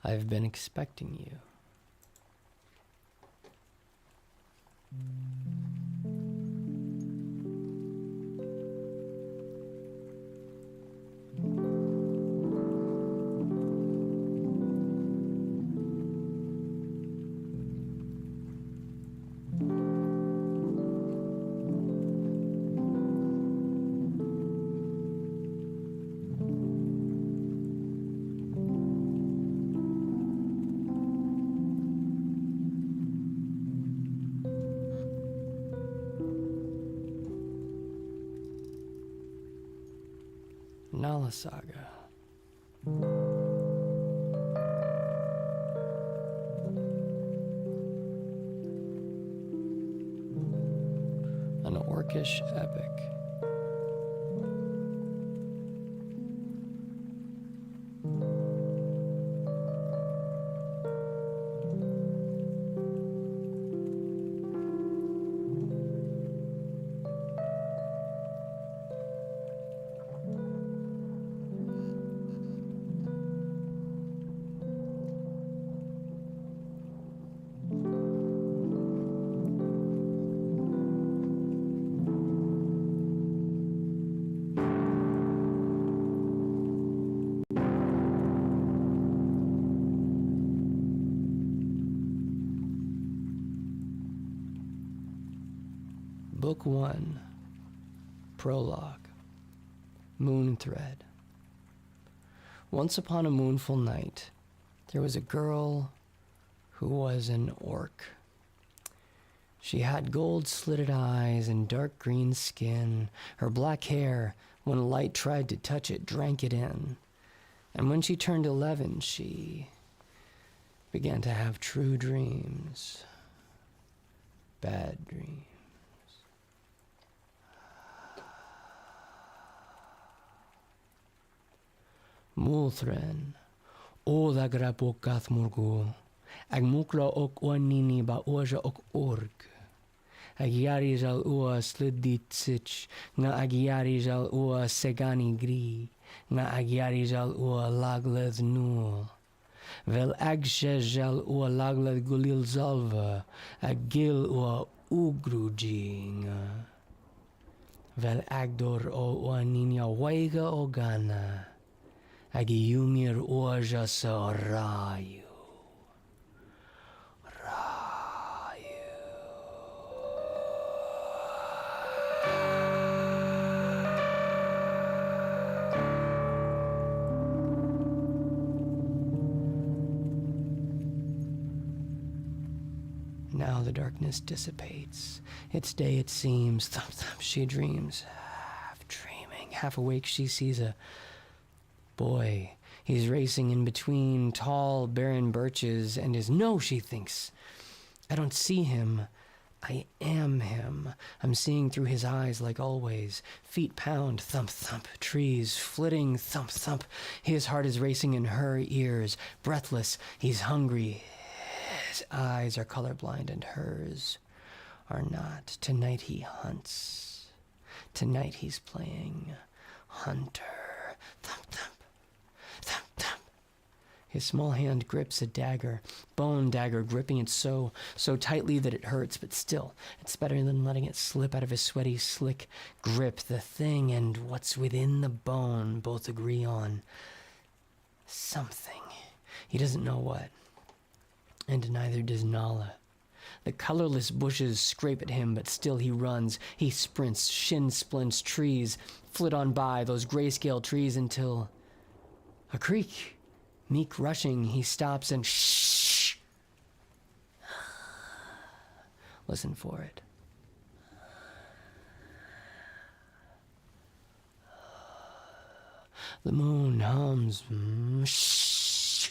I've been expecting you. NALA Saga. An orcish epic. Book 1, Prologue, Moon Thread. Once upon a moonful night, there was a girl who was an orc. She had gold-slitted eyes and dark green skin. Her black hair, when light tried to touch it, drank it in. And when she turned 11, she began to have true dreams. Bad dreams. Multhren, o dagrapok gathmurgu, agmukla ok wanini ba oja ok org. Agiari zal ua slidit sich, nga agiari zal ua segani gri, nga agiari zal ua lagleth nul. Vel agshe zal ua lagleth gulil zalva, agil ua ugruji nga. Vel agdor o waninya waiga ogana. Agiyumir oja sa rayu. Now the darkness dissipates. It's day it seems. Thump thump she dreams. Half dreaming, half awake she sees a boy. He's racing in between tall, barren birches and is no, she thinks. I don't see him. I am him. I'm seeing through his eyes like always. Feet pound, thump, thump. Trees flitting, thump, thump. His heart is racing in her ears. Breathless, he's hungry. His eyes are colorblind and hers are not. Tonight he hunts. Tonight he's playing hunter. Thump, thump. Thump, thump. His small hand grips a dagger, bone dagger, gripping it so tightly that it hurts, but still, it's better than letting it slip out of his sweaty, slick grip. The thing and what's within the bone both agree on something. He doesn't know what, and neither does Nala. The colorless bushes scrape at him, but still he runs. He sprints, shin splints, trees flit on by, those grayscale trees, until a creak. Meek rushing, he stops and shh. Listen for it. The moon hums. Shh.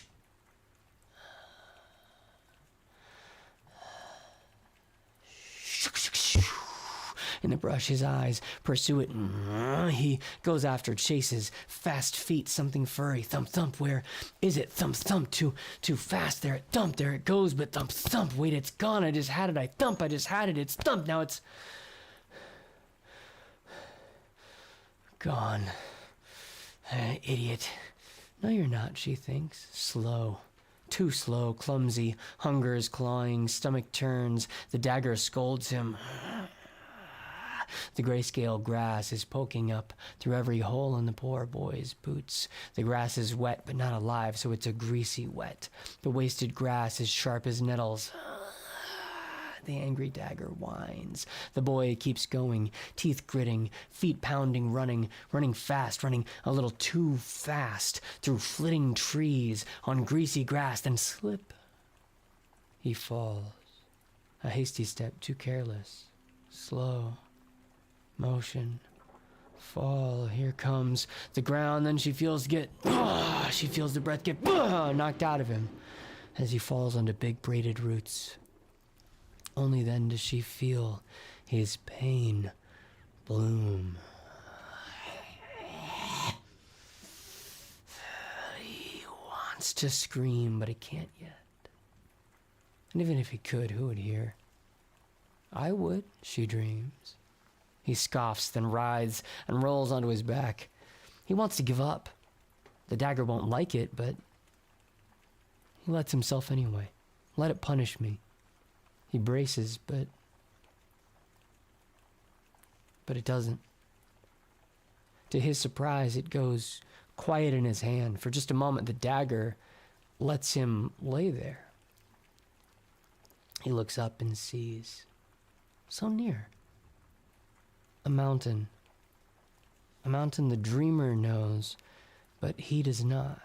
In the brush, his eyes pursue it. He goes after, chases, fast feet, something furry. Thump, thump, where is it? Thump, thump, too fast. There it thump, there it goes, but thump, thump. Wait, it's gone. I just had it. I thump, I just had it. It's thump, now it's gone. Idiot. No, you're not, she thinks. Slow. Too slow, clumsy, hunger is clawing, stomach turns, the dagger scolds him. The grayscale grass is poking up through every hole in the poor boy's boots. The grass is wet but not alive, so it's a greasy wet. The wasted grass is sharp as nettles. The angry dagger whines. The boy keeps going, teeth gritting, feet pounding, running fast, running a little too fast, through flitting trees, on greasy grass, then slip. He falls. A hasty step, too careless. Slow. Motion. Fall. Here comes the ground, then she feels the breath get knocked out of him as he falls onto big braided roots. Only then does she feel his pain bloom. He wants to scream, but he can't yet. And even if he could, who would hear? I would, she dreams. He scoffs, then writhes and rolls onto his back. He wants to give up. The dagger won't like it, but he lets himself anyway. Let it punish me. He braces, but it doesn't. To his surprise, it goes quiet in his hand. For just a moment, the dagger lets him lay there. He looks up and sees, so near, a mountain. A mountain the dreamer knows, but he does not.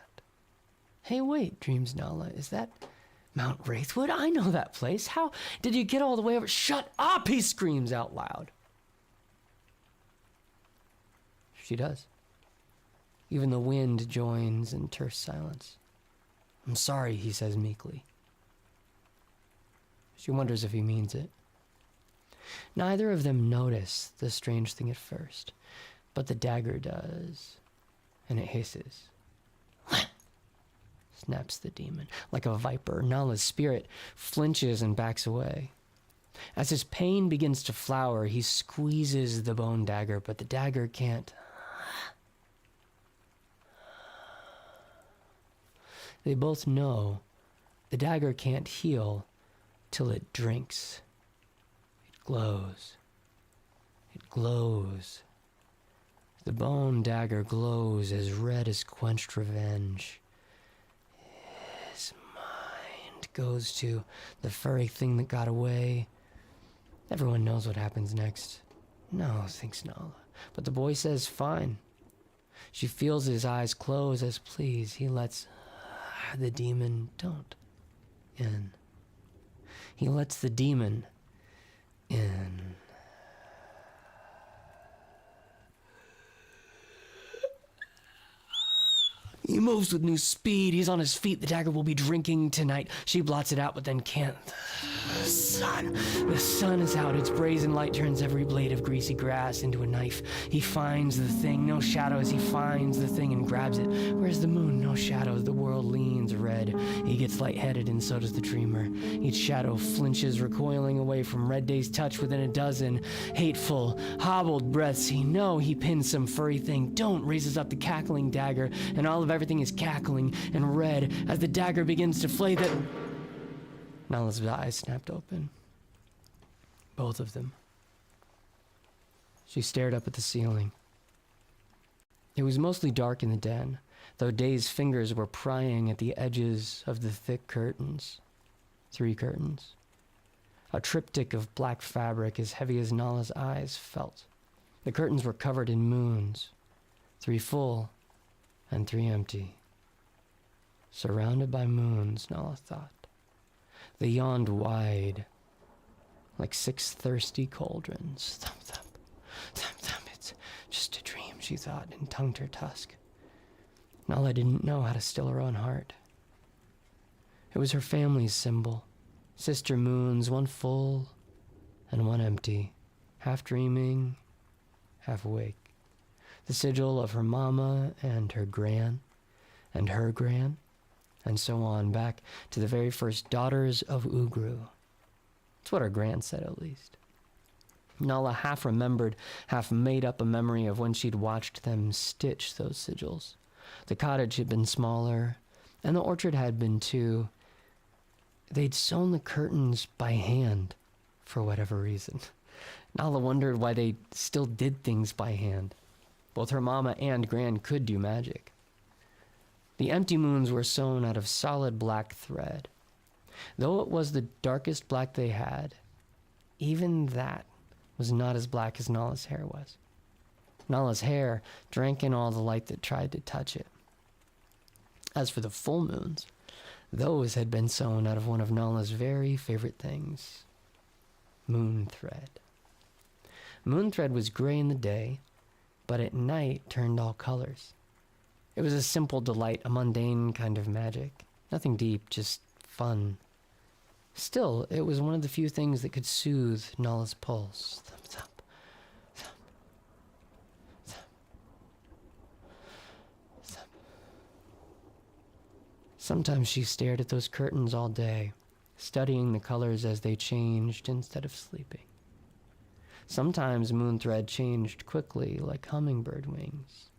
Hey, wait, dreams Nala, is that Mount Wraithwood? I know that place. How did you get all the way over? Shut up, he screams out loud. She does. Even the wind joins in terse silence. I'm sorry, he says meekly. She wonders if he means it. Neither of them notice the strange thing at first, but the dagger does, and it hisses. Snaps the demon. Like a viper, Nala's spirit flinches and backs away. As his pain begins to flower, he squeezes the bone dagger, but the dagger can't. They both know the dagger can't heal till it drinks. It glows. It glows. The bone dagger glows as red as quenched revenge. His mind goes to the furry thing that got away. Everyone knows what happens next. No, thinks Nala. But the boy says fine. She feels his eyes close as please. He lets the demon in. He lets the demon in. He moves with new speed. He's on his feet. The dagger will be drinking tonight. She blots it out, but then can't. The sun is out. Its brazen light turns every blade of greasy grass into a knife. He finds the thing. No shadows. He finds the thing and grabs it. Where's the moon? No shadows. The world leans red. He gets lightheaded, and so does the dreamer. Each shadow flinches, recoiling away from Red Day's touch within a dozen. Hateful, hobbled breaths. He pins some furry thing. Don't raises up the cackling dagger, and all of everything is cackling and red as the dagger begins to flay that. Nala's eyes snapped open. Both of them. She stared up at the ceiling. It was mostly dark in the den, though Day's fingers were prying at the edges of the thick curtains. 3 curtains. A triptych of black fabric as heavy as Nala's eyes felt. The curtains were covered in moons. 3 full and 3 empty. Surrounded by moons, Nala thought. They yawned wide, like 6 thirsty cauldrons. Thump, thump, thump, thump. It's just a dream, she thought, and tongued her tusk. Nala didn't know how to still her own heart. It was her family's symbol. Sister moons, 1 full and 1 empty, half dreaming, half awake. The sigil of her mama and her gran, and her gran, and so on, back to the very first daughters of Ugru. That's what her gran said, at least. Nala half remembered, half made up a memory of when she'd watched them stitch those sigils. The cottage had been smaller, and the orchard had been too, they'd sewn the curtains by hand for whatever reason. Nala wondered why they still did things by hand. Both her mama and Gran could do magic. The empty moons were sewn out of solid black thread. Though it was the darkest black they had, even that was not as black as Nala's hair was. Nala's hair drank in all the light that tried to touch it. As for the full moons, those had been sewn out of one of Nala's very favorite things, moon thread. Moon thread was gray in the day, but at night turned all colors. It was a simple delight, a mundane kind of magic. Nothing deep, just fun. Still, it was one of the few things that could soothe Nala's pulse. Thump, thump, thump, thump, thump. Sometimes she stared at those curtains all day, studying the colors as they changed instead of sleeping. Sometimes moon thread changed quickly, like hummingbird wings.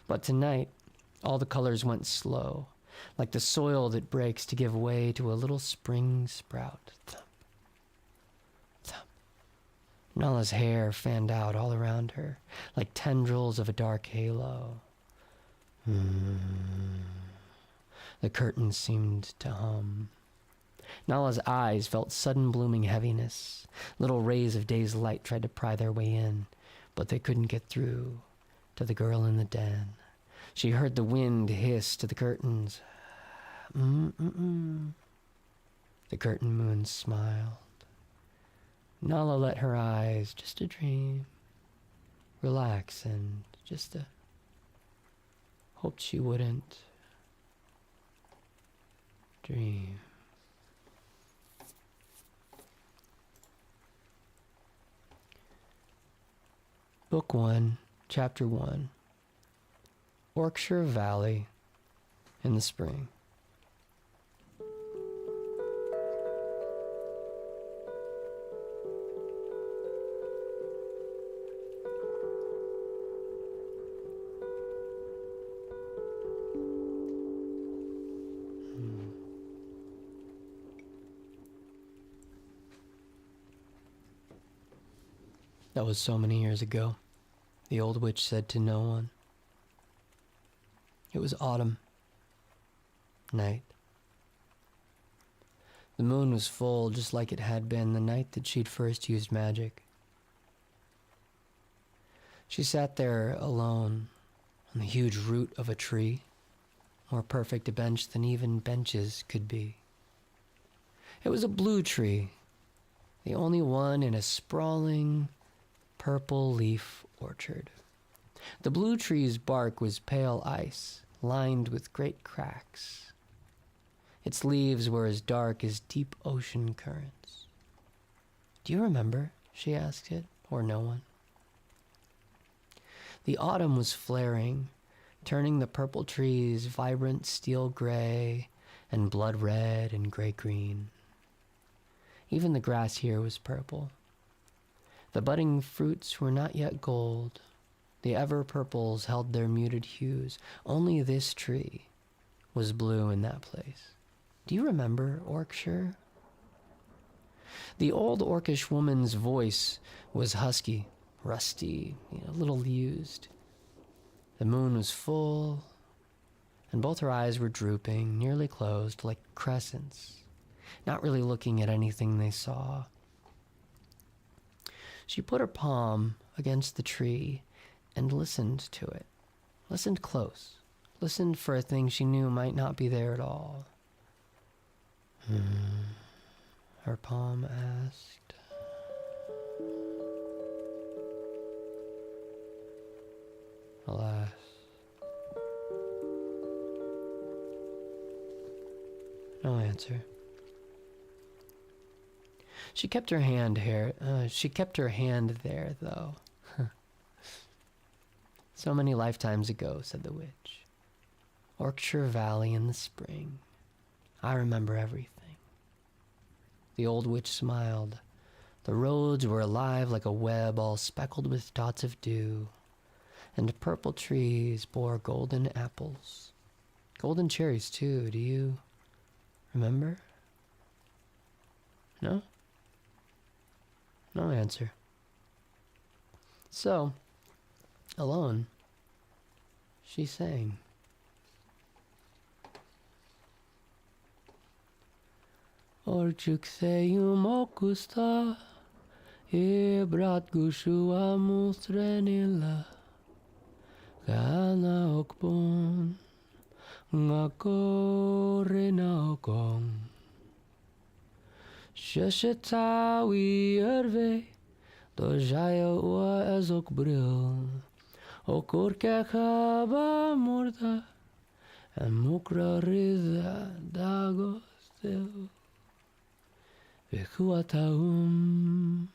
But tonight, all the colors went slow, like the soil that breaks to give way to a little spring sprout. Thump, thump. Nala's hair fanned out all around her, like tendrils of a dark halo. The curtains seemed to hum. Nala's eyes felt sudden blooming heaviness. Little rays of day's light tried to pry their way in, but they couldn't get through to the girl in the den. She heard the wind hiss to the curtains. The curtain moon smiled. Nala let her eyes, just a dream, relax and just hoped she wouldn't dream. Book 1, Chapter 1. Yorkshire Valley in the spring. That was so many years ago, the old witch said to no one. It was autumn. Night. The moon was full, just like it had been the night that she'd first used magic. She sat there alone on the huge root of a tree, more perfect a bench than even benches could be. It was a blue tree, the only one in a sprawling purple leaf orchard. The blue tree's bark was pale ice, lined with great cracks. Its leaves were as dark as deep ocean currents. "Do you remember?" she asked it, or no one. The autumn was flaring, turning the purple trees vibrant steel gray and blood red and gray-green. Even the grass here was purple. The budding fruits were not yet gold. The ever-purples held their muted hues. Only this tree was blue in that place. Do you remember, Yorkshire? The old Orcish woman's voice was husky, rusty, a little used. The moon was full, and both her eyes were drooping, nearly closed, like crescents, not really looking at anything they saw. She put her palm against the tree and listened to it. Listened close. Listened for a thing she knew might not be there at all. Her palm asked. Alas. No answer. She kept her hand there, though. So many lifetimes ago, said the witch. Yorkshire Valley in the spring. I remember everything. The old witch smiled. The roads were alive like a web, all speckled with dots of dew, and purple trees bore golden apples. Golden cherries, too, do you remember? No? No answer. So, alone, she sang. Orchuk theum okusta, brat gushua mustrenilla, kana okpon, ngakore na okong. Sheshetawi erve, dojaya ua ezok bril, okurkecha ba morda, mukra rida dagostil. Vekuataum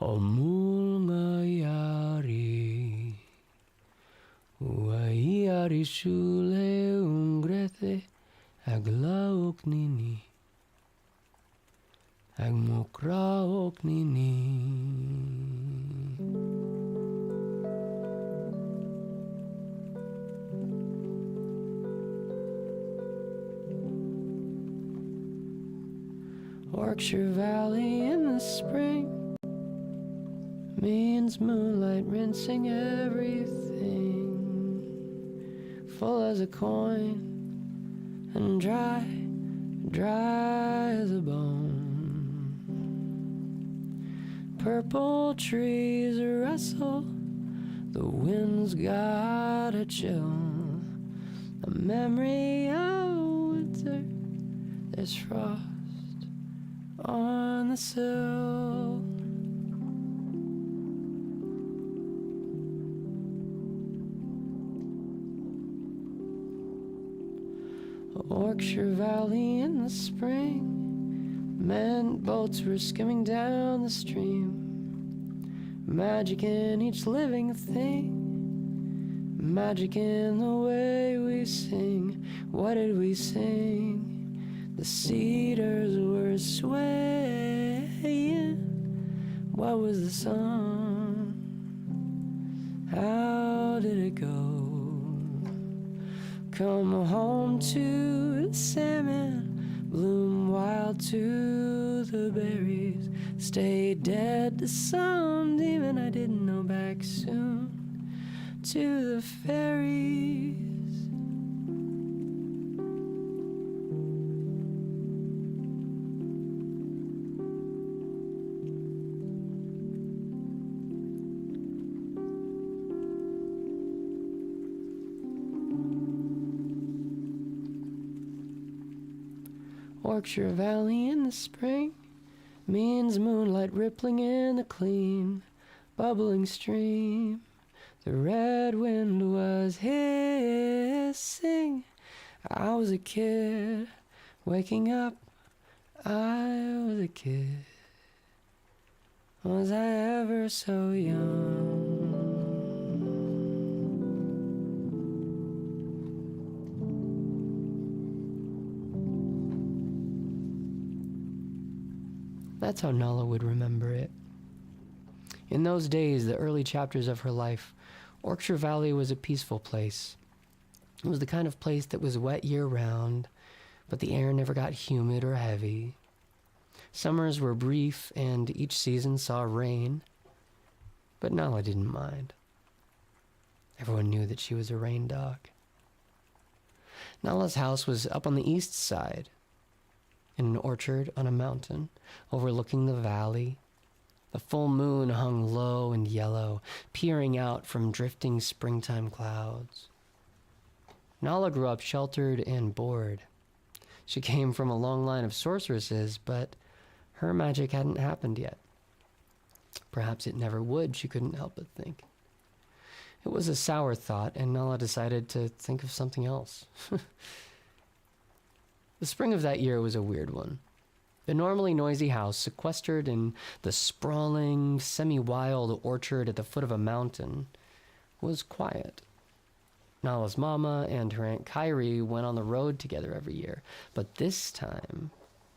omul ngayari Uayari shule ungrete aglaok nini Agmokraok nini. Yorkshire Valley in the spring means moonlight rinsing everything, full as a coin and dry, dry as a bone. Purple trees rustle, the wind's got a chill, a memory of winter, there's frost on the sill. Yorkshire Valley in the spring, men boats were skimming down the stream. Magic in each living thing, magic in the way we sing. What did we sing? The cedars were swaying. What was the song? How did it go? Come home to the salmon, bloom wild to the berries, stay dead to some demon I didn't know, back soon to the fairies. Yorkshire Valley in the spring means moonlight rippling in the clean, bubbling stream. The red wind was hissing. I was a kid, waking up. I was a kid. Was I ever so young? That's how Nala would remember it. In those days, the early chapters of her life, Yorkshire Valley was a peaceful place. It was the kind of place that was wet year-round, but the air never got humid or heavy. Summers were brief, and each season saw rain, but Nala didn't mind. Everyone knew that she was a rain dog. Nala's house was up on the east side, in an orchard on a mountain, overlooking the valley. The full moon hung low and yellow, peering out from drifting springtime clouds. Nala grew up sheltered and bored. She came from a long line of sorceresses, but her magic hadn't happened yet. Perhaps it never would, she couldn't help but think. It was a sour thought, and Nala decided to think of something else. The spring of that year was a weird one. The normally noisy house, sequestered in the sprawling, semi-wild orchard at the foot of a mountain, was quiet. Nala's mama and her Aunt Kyrie went on the road together every year, but this time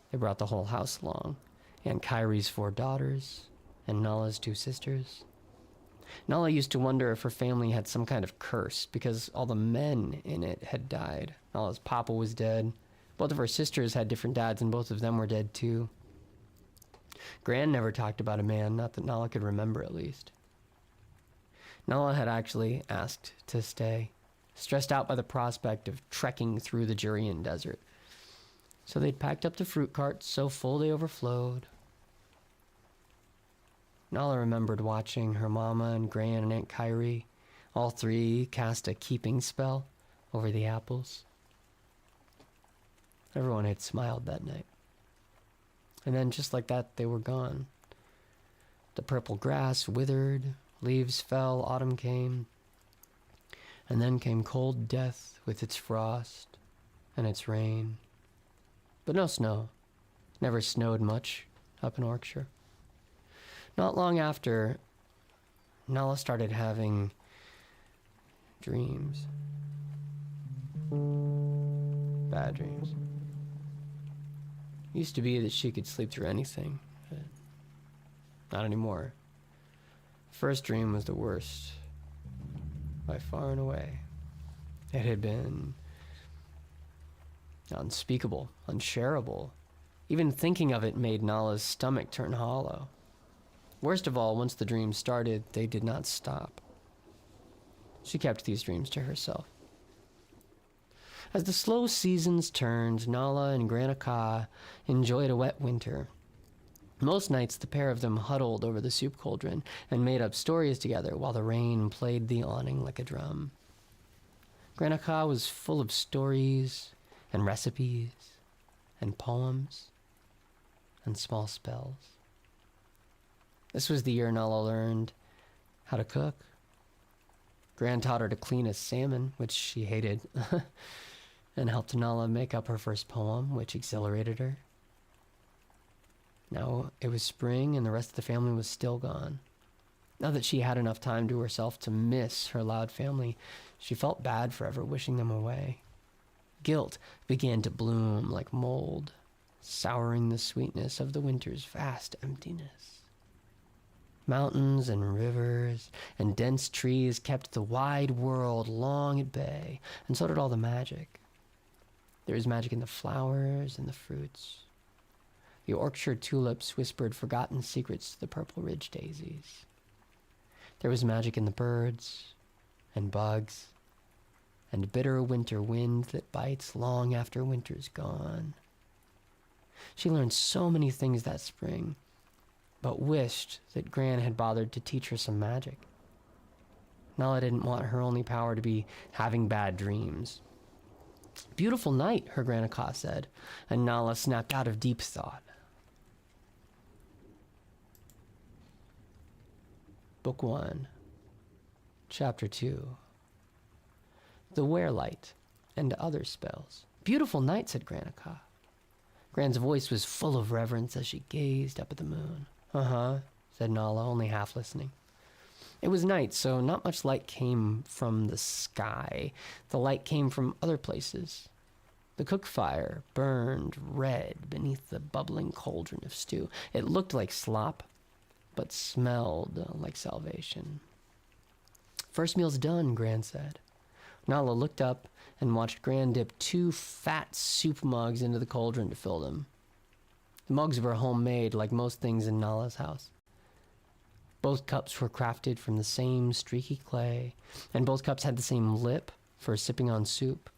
they brought the whole house along. Aunt Kyrie's 4 daughters and Nala's 2 sisters. Nala used to wonder if her family had some kind of curse because all the men in it had died. Nala's papa was dead. Both of her sisters had different dads, and both of them were dead too. Gran never talked about a man, not that Nala could remember at least. Nala had actually asked to stay, stressed out by the prospect of trekking through the Jurian desert. So they'd packed up the fruit carts so full they overflowed. Nala remembered watching her mama and Gran and Aunt Kyrie, all three cast a keeping spell over the apples. Everyone had smiled that night. And then just like that, they were gone. The purple grass withered, leaves fell, autumn came. And then came cold death with its frost and its rain. But no snow. Never snowed much up in Yorkshire. Not long after, Nala started having dreams. Bad dreams. Used to be that she could sleep through anything, but not anymore. First dream was the worst, by far and away. It had been unspeakable, unshareable. Even thinking of it made Nala's stomach turn hollow. Worst of all, once the dreams started, they did not stop. She kept these dreams to herself. As the slow seasons turned, Nala and Granica enjoyed a wet winter. Most nights, the pair of them huddled over the soup cauldron and made up stories together while the rain played the awning like a drum. Granica was full of stories and recipes and poems and small spells. This was the year Nala learned how to cook. Gran taught her to clean a salmon, which she hated, and helped Nala make up her first poem, which exhilarated her. Now it was spring and the rest of the family was still gone. Now that she had enough time to herself to miss her loud family, she felt bad for ever wishing them away. Guilt began to bloom like mold, souring the sweetness of the winter's vast emptiness. Mountains and rivers and dense trees kept the wide world long at bay, and so did all the magic. There was magic in the flowers and the fruits. The Yorkshire tulips whispered forgotten secrets to the purple ridge daisies. There was magic in the birds and bugs and bitter winter wind that bites long after winter's gone. She learned so many things that spring, but wished that Gran had bothered to teach her some magic. Nala didn't want her only power to be having bad dreams. Beautiful night, her Granica said, and Nala snapped out of deep thought. Book 1, Chapter 2. The Werelight and Other Spells. Beautiful night, said Granica. Gran's voice was full of reverence as she gazed up at the moon. Uh-huh, said Nala, only half listening. It was night, so not much light came from the sky. The light came from other places. The cook fire burned red beneath the bubbling cauldron of stew. It looked like slop, but smelled like salvation. First meal's done, Gran said. Nala looked up and watched Gran dip 2 fat soup mugs into the cauldron to fill them. The mugs were homemade, like most things in Nala's house. Both cups were crafted from the same streaky clay, and both cups had the same lip for sipping on soup.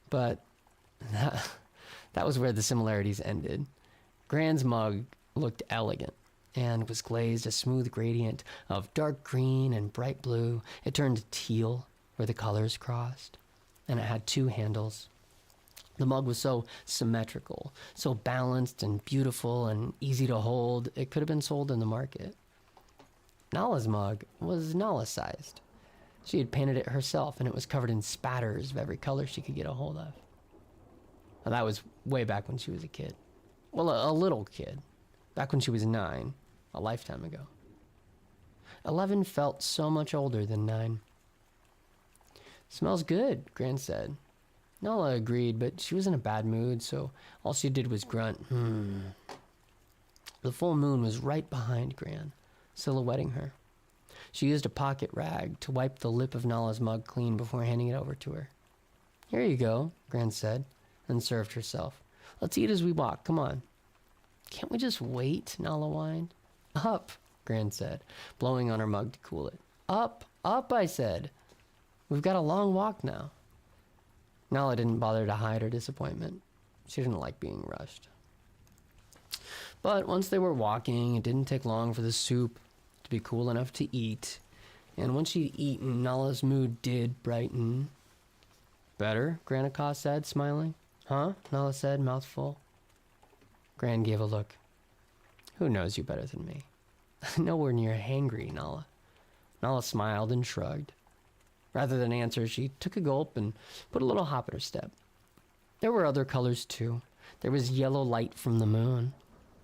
But that was where the similarities ended. Gran's mug looked elegant and was glazed a smooth gradient of dark green and bright blue. It turned teal where the colors crossed, and it had 2 handles. The mug was so symmetrical, so balanced and beautiful and easy to hold, it could have been sold in the market. Nala's mug was Nala-sized. She had painted it herself, and it was covered in spatters of every color she could get a hold of. Now, that was way back when she was a kid. Well, a little kid. Back when she was 9, a lifetime ago. 11 felt so much older than 9. Smells good, Gran said. Nala agreed, but she was in a bad mood, so all she did was grunt. The full moon was right behind Gran, silhouetting her. She used a pocket rag to wipe the lip of Nala's mug clean before handing it over to her. Here you go, Gran said. and served herself. Let's eat as we walk, come on. Can't we just wait? Nala whined. Up, Gran said, blowing on her mug to cool it. Up, I said. We've got a long walk now. Nala didn't bother to hide her disappointment. She didn't like being rushed. But once they were walking, it didn't take long for the soup to be cool enough to eat. And once she'd eaten, Nala's mood did brighten. Better, Granica said, smiling. Huh? Nala said, mouth full. Gran gave a look. Who knows you better than me? Nowhere near hangry, Nala. Nala smiled and shrugged. Rather than answer, she took a gulp and put a little hop in her step. There were other colors, too. There was yellow light from the moon,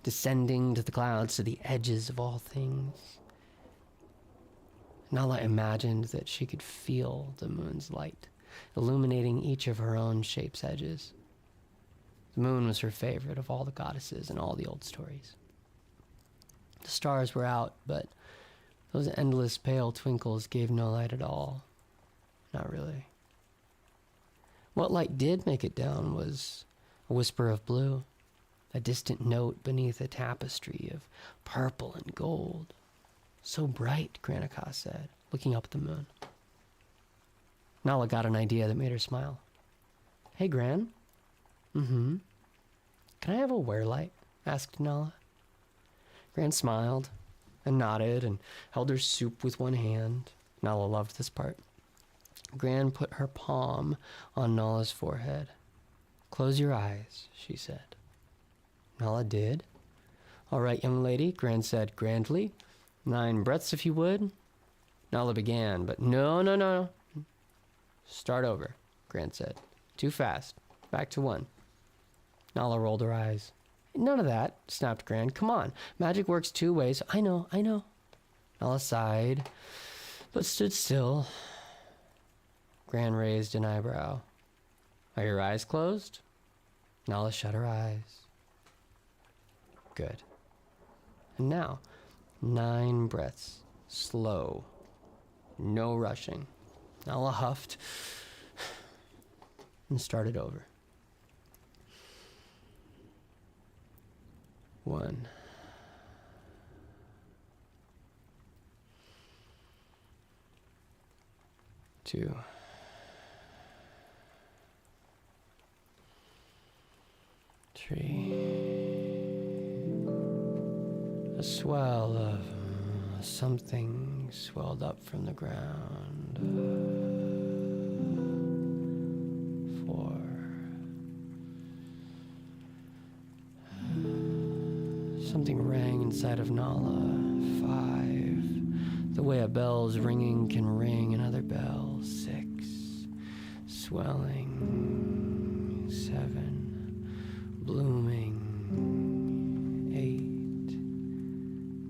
descending to the clouds to the edges of all things. Nala imagined that she could feel the moon's light, illuminating each of her own shape's edges. The moon was her favorite of all the goddesses in all the old stories. The stars were out, but those endless pale twinkles gave no light at all. Not really. What light did make it down was a whisper of blue, a distant note beneath a tapestry of purple and gold. So bright, Granica said, looking up at the moon. Nala got an idea that made her smile. Hey, Gran. Mm-hmm. Can I have a wear-light? Asked Nala. Gran smiled and nodded and held her soup with one hand. Nala loved this part. Gran put her palm on Nala's forehead. Close your eyes, she said. Nala did. All right, young lady, Gran said grandly. 9 breaths, if you would. Nala began, but no. Start over, Gran said. Too fast. Back to 1. Nala rolled her eyes. None of that, snapped Gran. Come on. Magic works 2 ways. I know. Nala sighed, but stood still. Gran raised an eyebrow. Are your eyes closed? Nala shut her eyes. Good. And now, 9 breaths. Slow. No rushing. Nala huffed and started over. 1. 2. 3. A swell of something swelled up from the ground. 4. Something rang inside of Nala. 5. The way a bell's ringing can ring another bell. 6. Swelling. 7. Blooming.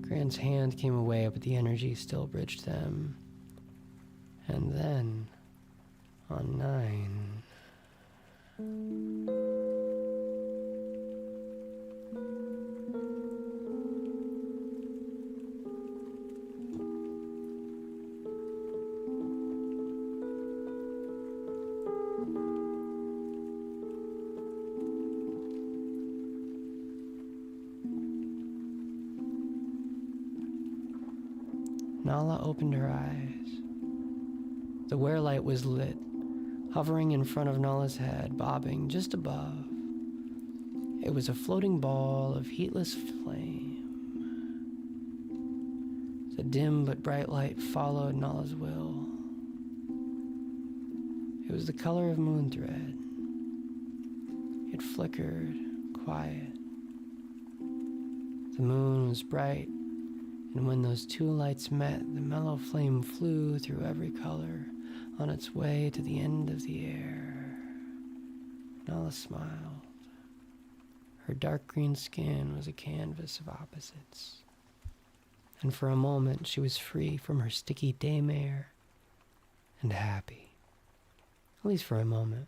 8. Gran's hand came away, but the energy still bridged them. And then, on 9... Nala opened her eyes. The wear-light was lit, hovering in front of Nala's head, bobbing just above. It was a floating ball of heatless flame. The dim but bright light followed Nala's will. It was the color of moon thread. It flickered, quiet. The moon was bright, and when those 2 lights met, the mellow flame flew through every color on its way to the end of the air. Nala smiled. Her dark green skin was a canvas of opposites. And for a moment, she was free from her sticky daymare and happy. At least for a moment.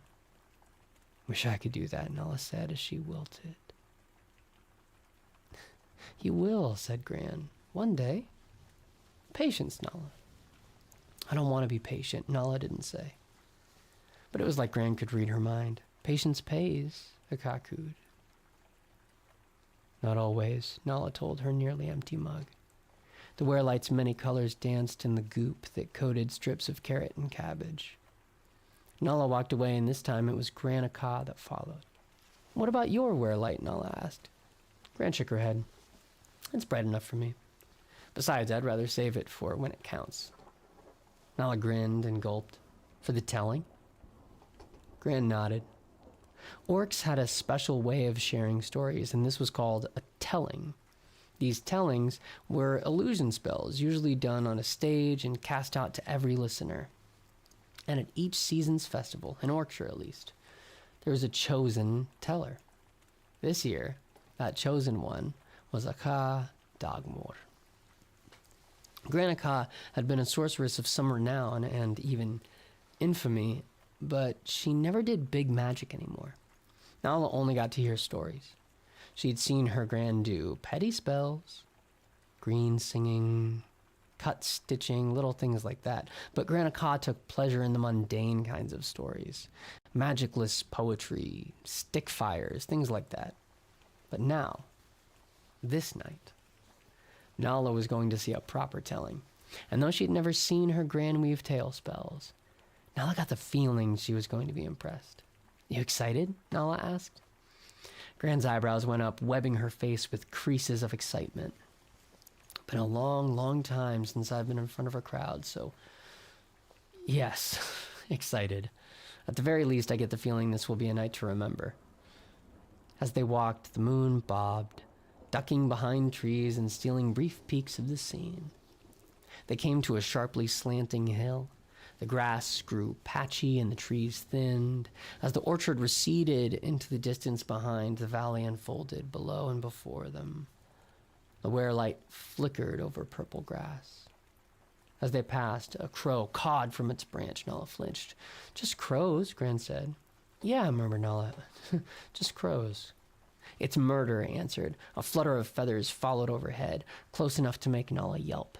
Wish I could do that, Nala said as she wilted. You will, said Gran. One day. Patience, Nala. I don't want to be patient, Nala didn't say. But it was like Gran could read her mind. Patience pays, Aka cooed. Not always, Nala told her nearly empty mug. The werelight's many colors danced in the goop that coated strips of carrot and cabbage. Nala walked away, and this time it was Gran Aka that followed. What about your werelight? Nala asked. Gran shook her head. It's bright enough for me. Besides, I'd rather save it for when it counts. Nala grinned and gulped. For the telling? Gran nodded. Orcs had a special way of sharing stories, and this was called a telling. These tellings were illusion spells, usually done on a stage and cast out to every listener. And at each season's festival, in Orkshire at least, there was a chosen teller. This year, that chosen one was Aka Dagmor. Gran Aka had been a sorceress of some renown and even infamy, but she never did big magic anymore. Nala only got to hear stories. She'd seen her Gran do petty spells, green singing, cut stitching, little things like that. But Gran Aka took pleasure in the mundane kinds of stories. Magicless poetry, stick fires, things like that. But now, this night, Nala was going to see a proper telling. And though she'd never seen her Gran weave tale spells, Nala got the feeling she was going to be impressed. You excited? Nala asked. Gran's eyebrows went up, webbing her face with creases of excitement. Been a long, long time since I've been in front of a crowd, so yes, excited. At the very least, I get the feeling this will be a night to remember. As they walked, the moon bobbed, ducking behind trees and stealing brief peeks of the scene. They came to a sharply slanting hill. The grass grew patchy and the trees thinned. As the orchard receded into the distance behind, the valley unfolded below and before them. The werelight flickered over purple grass. As they passed, a crow cawed from its branch. Nala flinched. Just crows, Gran said. Yeah, murmured Nala. Just crows. It's murder, answered. A flutter of feathers followed overhead, close enough to make Nala yelp.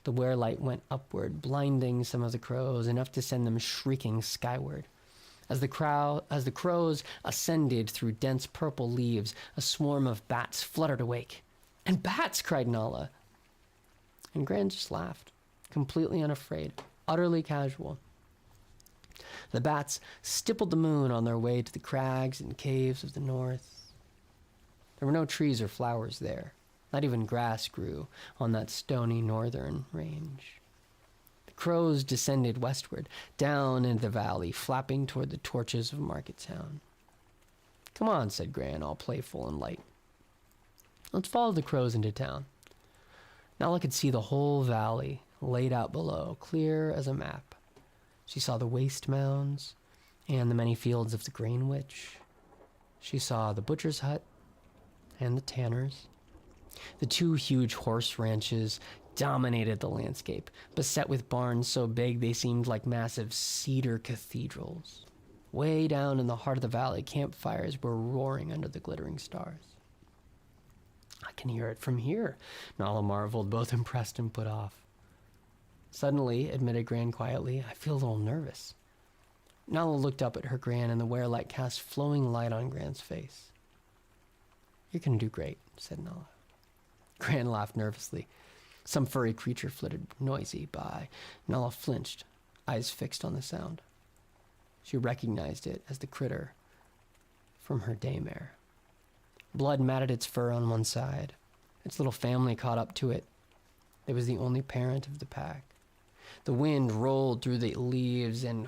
The werelight went upward, blinding some of the crows, enough to send them shrieking skyward. As the crows ascended through dense purple leaves, a swarm of bats fluttered awake. And bats, cried Nala. And Gran just laughed, completely unafraid, utterly casual. The bats stippled the moon on their way to the crags and caves of the north. There were no trees or flowers there. Not even grass grew on that stony northern range. The crows descended westward, down into the valley, flapping toward the torches of Market Town. Come on, said Gran, all playful and light. Let's follow the crows into town. Nala could see the whole valley laid out below, clear as a map. She saw the waste mounds and the many fields of the grain witch. She saw the butcher's hut and the tanner's. The two huge horse ranches dominated the landscape, beset with barns so big they seemed like massive cedar cathedrals. Way down in the heart of the valley, campfires were roaring under the glittering stars. I can hear it from here, Nala marveled, both impressed and put off. Suddenly, admitted Gran quietly, I feel a little nervous. Nala looked up at her Gran, and the werelight cast flowing light on Gran's face. You're going to do great, said Nala. Gran laughed nervously. Some furry creature flitted noisy by. Nala flinched, eyes fixed on the sound. She recognized it as the critter from her daymare. Blood matted its fur on one side. Its little family caught up to it. It was the only parent of the pack. The wind rolled through the leaves and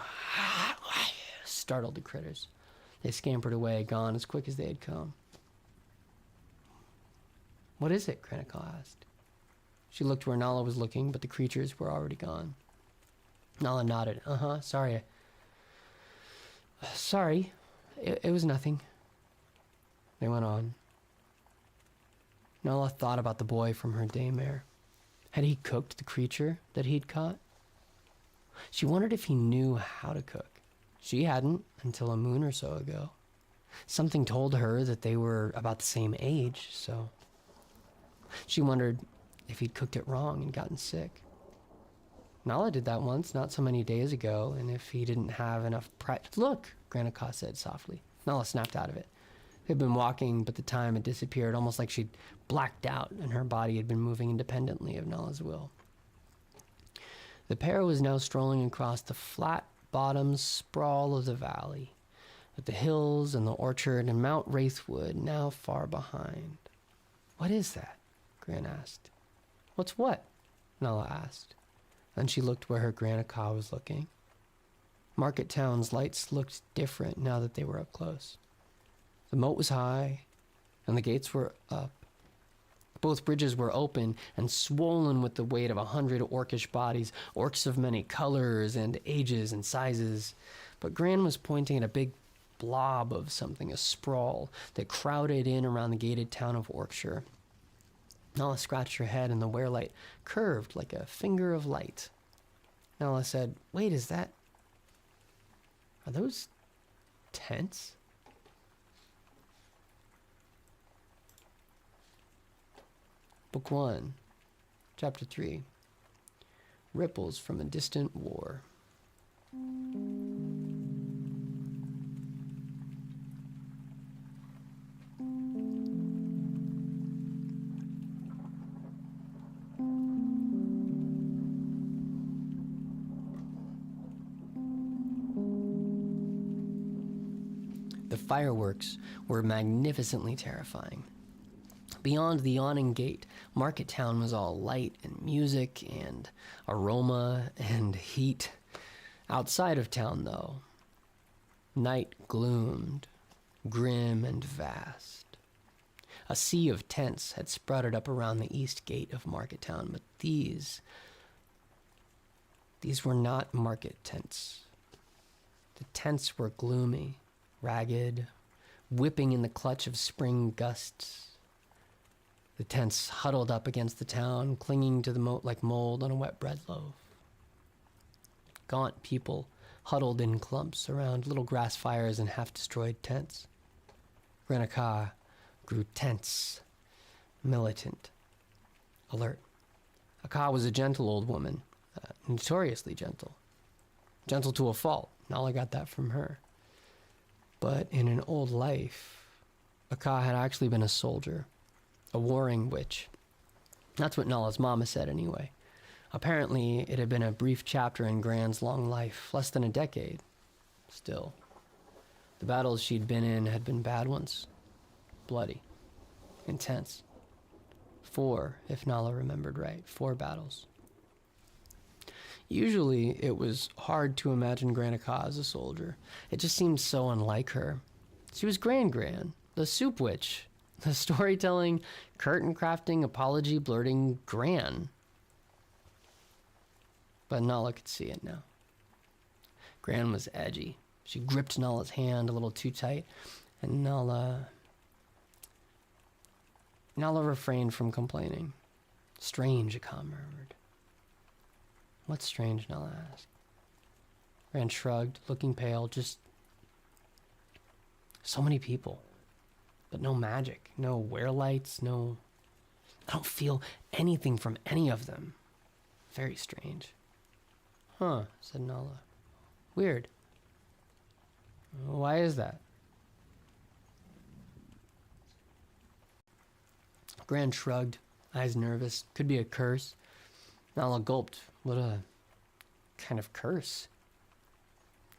startled the critters. They scampered away, gone as quick as they had come. What is it? Gran Aka asked. She looked where Nala was looking, but the creatures were already gone. Nala nodded. Sorry. Sorry. It was nothing. They went on. Nala thought about the boy from her daymare. Had he cooked the creature that he'd caught? She wondered if he knew how to cook. She hadn't until a moon or so ago. Something told her that they were about the same age, so... She wondered if he'd cooked it wrong and gotten sick. Nala did that once, not so many days ago, and if he didn't have enough pride... Look, Granica said softly. Nala snapped out of it. They had been walking, but the time had disappeared, almost like she'd blacked out and her body had been moving independently of Nala's will. The pair was now strolling across the flat-bottomed sprawl of the valley, with the hills and the orchard and Mount Wraithwood now far behind. "What is that?" Gran asked. "What's what?" Nala asked. Then she looked where her Granica was looking. Market Town's lights looked different now that they were up close. The moat was high, and the gates were up. Both bridges were open and swollen with the weight of 100 orcish bodies, orcs of many colors and ages and sizes. But Gran was pointing at a big blob of something, a sprawl, that crowded in around the gated town of Orkshire. Nala scratched her head, and the wearlight curved like a finger of light. Nala said, "Wait, is that... are those tents?" Book 1, Chapter 3. Ripples from a Distant War. The fireworks were magnificently terrifying. Beyond the yawning gate, Market Town was all light and music and aroma and heat. Outside of town, though, night gloomed, grim and vast. A sea of tents had sprouted up around the east gate of Market Town, but these were not market tents. The tents were gloomy, ragged, whipping in the clutch of spring gusts. The tents huddled up against the town, clinging to the moat like mold on a wet bread loaf. Gaunt people huddled in clumps around little grass fires and half-destroyed tents. Granica grew tense, militant, alert. Aka was a gentle old woman, notoriously gentle. Gentle to a fault. Nala got that from her. But in an old life, Aka had actually been a soldier. A warring witch. That's what Nala's mama said anyway. Apparently, it had been a brief chapter in Gran's long life, less than a decade. Still, the battles she'd been in had been bad ones. Bloody. Intense. 4, if Nala remembered right. 4 battles. Usually, it was hard to imagine Granica as a soldier. It just seemed so unlike her. She was Gran, the soup witch. The storytelling, curtain crafting, apology blurting Gran. But Nala could see it now. Gran was edgy. She gripped Nala's hand a little too tight, and Nala refrained from complaining. "Strange," Aka murmured. "What's strange?" Nala asked. Gran shrugged, looking pale. "Just so many people. But no magic, no wear-lights, no... I don't feel anything from any of them. Very strange." "Huh," said Nala. "Weird. Why is that?" Gran shrugged, eyes nervous. "Could be a curse." Nala gulped. "What a kind of curse?"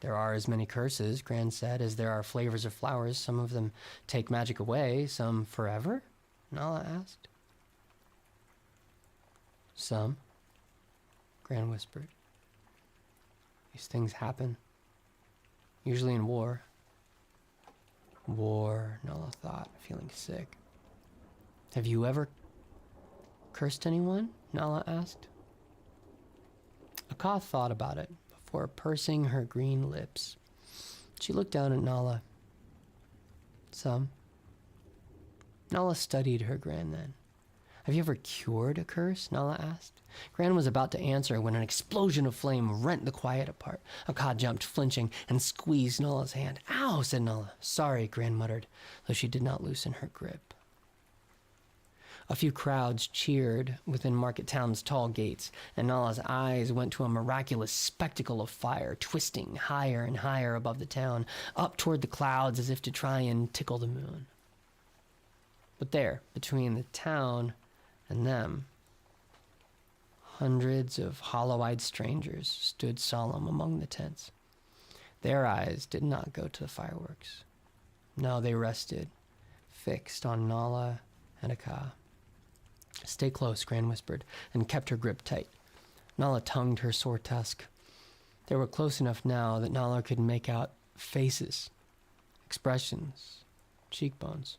"There are as many curses," Gran said, "as there are flavors of flowers. Some of them take magic away, some forever?" Nala asked. "Some," Gran whispered. "These things happen. Usually in war." War, Nala thought, feeling sick. "Have you ever cursed anyone?" Nala asked. Aka thought about it before pursing her green lips. She looked down at Nala. "Some." Nala studied her Gran then. "Have you ever cured a curse?" Nala asked. Gran was about to answer when an explosion of flame rent the quiet apart. Aka jumped, flinching, and squeezed Nala's hand. "Ow," said Nala. "Sorry," Gran muttered, though she did not loosen her grip. A few crowds cheered within Market Town's tall gates, and Nala's eyes went to a miraculous spectacle of fire twisting higher and higher above the town, up toward the clouds as if to try and tickle the moon. But there, between the town and them, hundreds of hollow-eyed strangers stood solemn among the tents. Their eyes did not go to the fireworks. No, they rested, fixed on Nala and Aka. "Stay close," Gran whispered, and kept her grip tight. Nala tongued her sore tusk. They were close enough now that Nala could make out faces, expressions, cheekbones.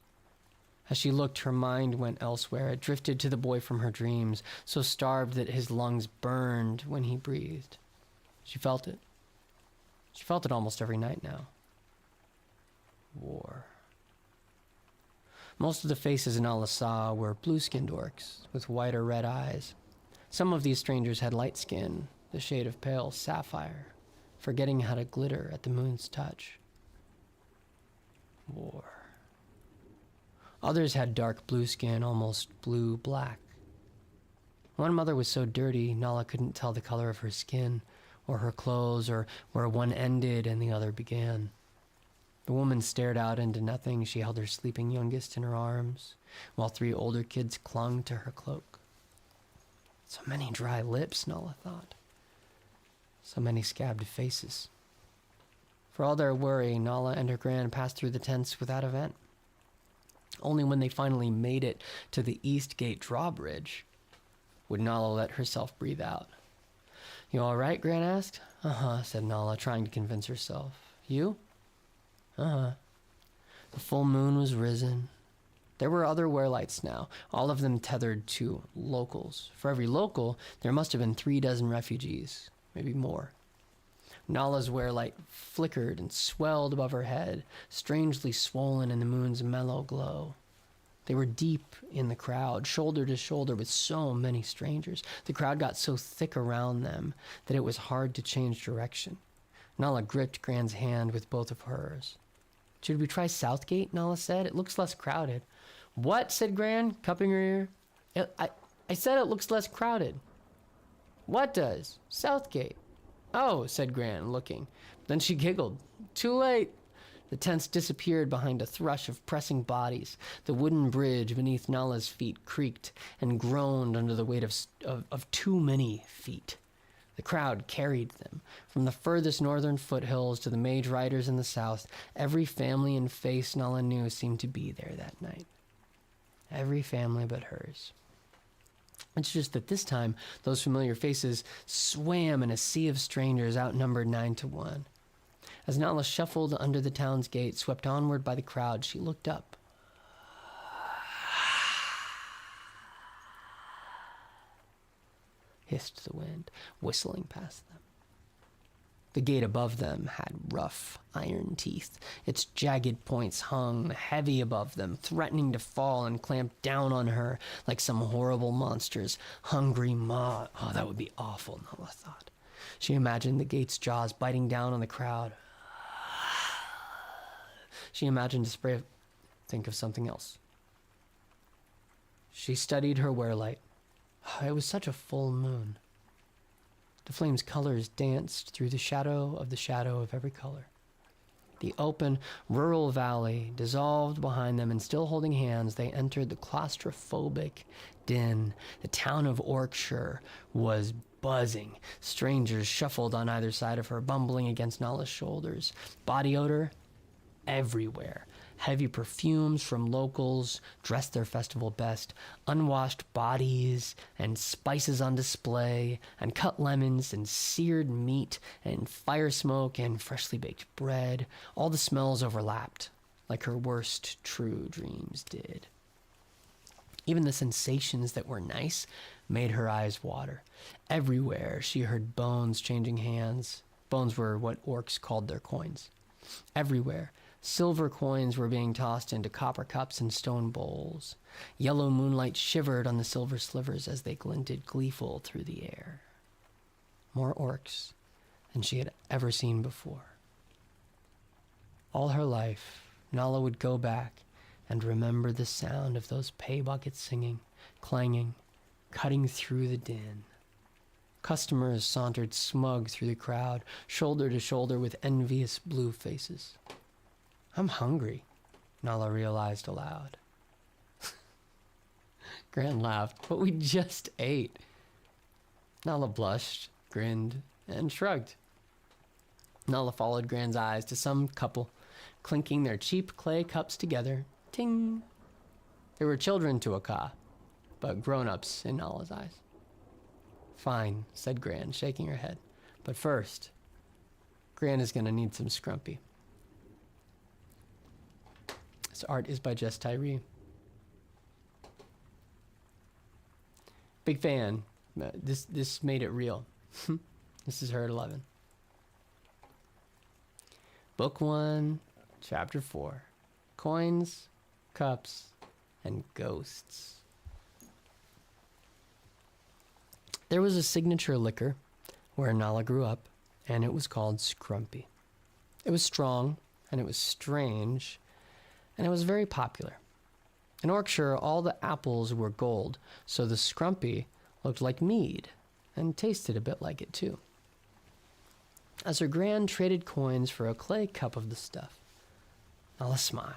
As she looked, her mind went elsewhere. It drifted to the boy from her dreams, so starved that his lungs burned when he breathed. She felt it. She felt it almost every night now. War. Most of the faces Nala saw were blue-skinned orcs with white or red eyes. Some of these strangers had light skin, the shade of pale sapphire, forgetting how to glitter at the moon's touch. War. Others had dark blue skin, almost blue-black. One mother was so dirty, Nala couldn't tell the color of her skin, or her clothes, or where one ended and the other began. The woman stared out into nothing. She held her sleeping youngest in her arms, while 3 older kids clung to her cloak. So many dry lips, Nala thought. So many scabbed faces. For all their worry, Nala and her gran passed through the tents without event. Only when they finally made it to the East Gate drawbridge would Nala let herself breathe out. "You all right?" Gran asked. "Uh-huh," said Nala, trying to convince herself. "You?" "Uh-huh." The full moon was risen. There were other werelights now, all of them tethered to locals. For every local, there must have been 36 refugees, maybe more. Nala's werelight flickered and swelled above her head, strangely swollen in the moon's mellow glow. They were deep in the crowd, shoulder to shoulder with so many strangers. The crowd got so thick around them that it was hard to change direction. Nala gripped Gran's hand with both of hers. "Should we try Southgate?" Nala said. "It looks less crowded." "What?" said Gran, cupping her ear. I said it looks less crowded." "What does?" "Southgate." "Oh," said Gran, looking. Then she giggled. "Too late." The tents disappeared behind a thrush of pressing bodies. The wooden bridge beneath Nala's feet creaked and groaned under the weight of too many feet. The crowd carried them. From the furthest northern foothills to the mage riders in the south, every family and face Nala knew seemed to be there that night. Every family but hers. It's just that this time, those familiar faces swam in a sea of strangers outnumbered 9-1. As Nala shuffled under the town's gate, swept onward by the crowd, she looked up. Hissed the wind, whistling past them. The gate above them had rough iron teeth. Its jagged points hung heavy above them, threatening to fall and clamp down on her like some horrible monster's hungry maw. Oh, that would be awful, Nala thought. She imagined the gate's jaws biting down on the crowd. She imagined a spray of... Think of something else. She studied her werelight. It was such a full moon. The flame's colors danced through the shadow of every color. The open, rural valley dissolved behind them, and still holding hands, they entered the claustrophobic din. The town of Orkshire was buzzing. Strangers shuffled on either side of her, bumbling against Nala's shoulders. Body odor everywhere. Heavy perfumes from locals dressed their festival best. Unwashed bodies and spices on display, and cut lemons and seared meat and fire smoke and freshly baked bread. All the smells overlapped, like her worst true dreams did. Even the sensations that were nice made her eyes water. Everywhere she heard bones changing hands. Bones were what orcs called their coins. Everywhere, silver coins were being tossed into copper cups and stone bowls. Yellow moonlight shivered on the silver slivers as they glinted gleeful through the air. More orcs than she had ever seen before. All her life, Nala would go back and remember the sound of those pay buckets singing, clanging, cutting through the din. Customers sauntered smug through the crowd, shoulder to shoulder with envious blue faces. I'm hungry, Nala realized aloud. Gran laughed, but we just ate. Nala blushed, grinned, and shrugged. Nala followed Gran's eyes to some couple, clinking their cheap clay cups together. Ting! They were children to Aka, but grown-ups in Nala's eyes. Fine, said Gran, shaking her head. But first, Gran is going to need some scrumpy. This art is by Jess Tyree. Big fan. This made it real. This is her at 11. Book 1, Chapter 4. Coins, Cups, and Ghosts. There was a signature liquor where Nala grew up, and it was called Scrumpy. It was strong, and it was strange, and it was very popular. In Yorkshire, all the apples were gold, so the Scrumpy looked like mead, and tasted a bit like it too. As her Gran traded coins for a clay cup of the stuff, Nala smiled.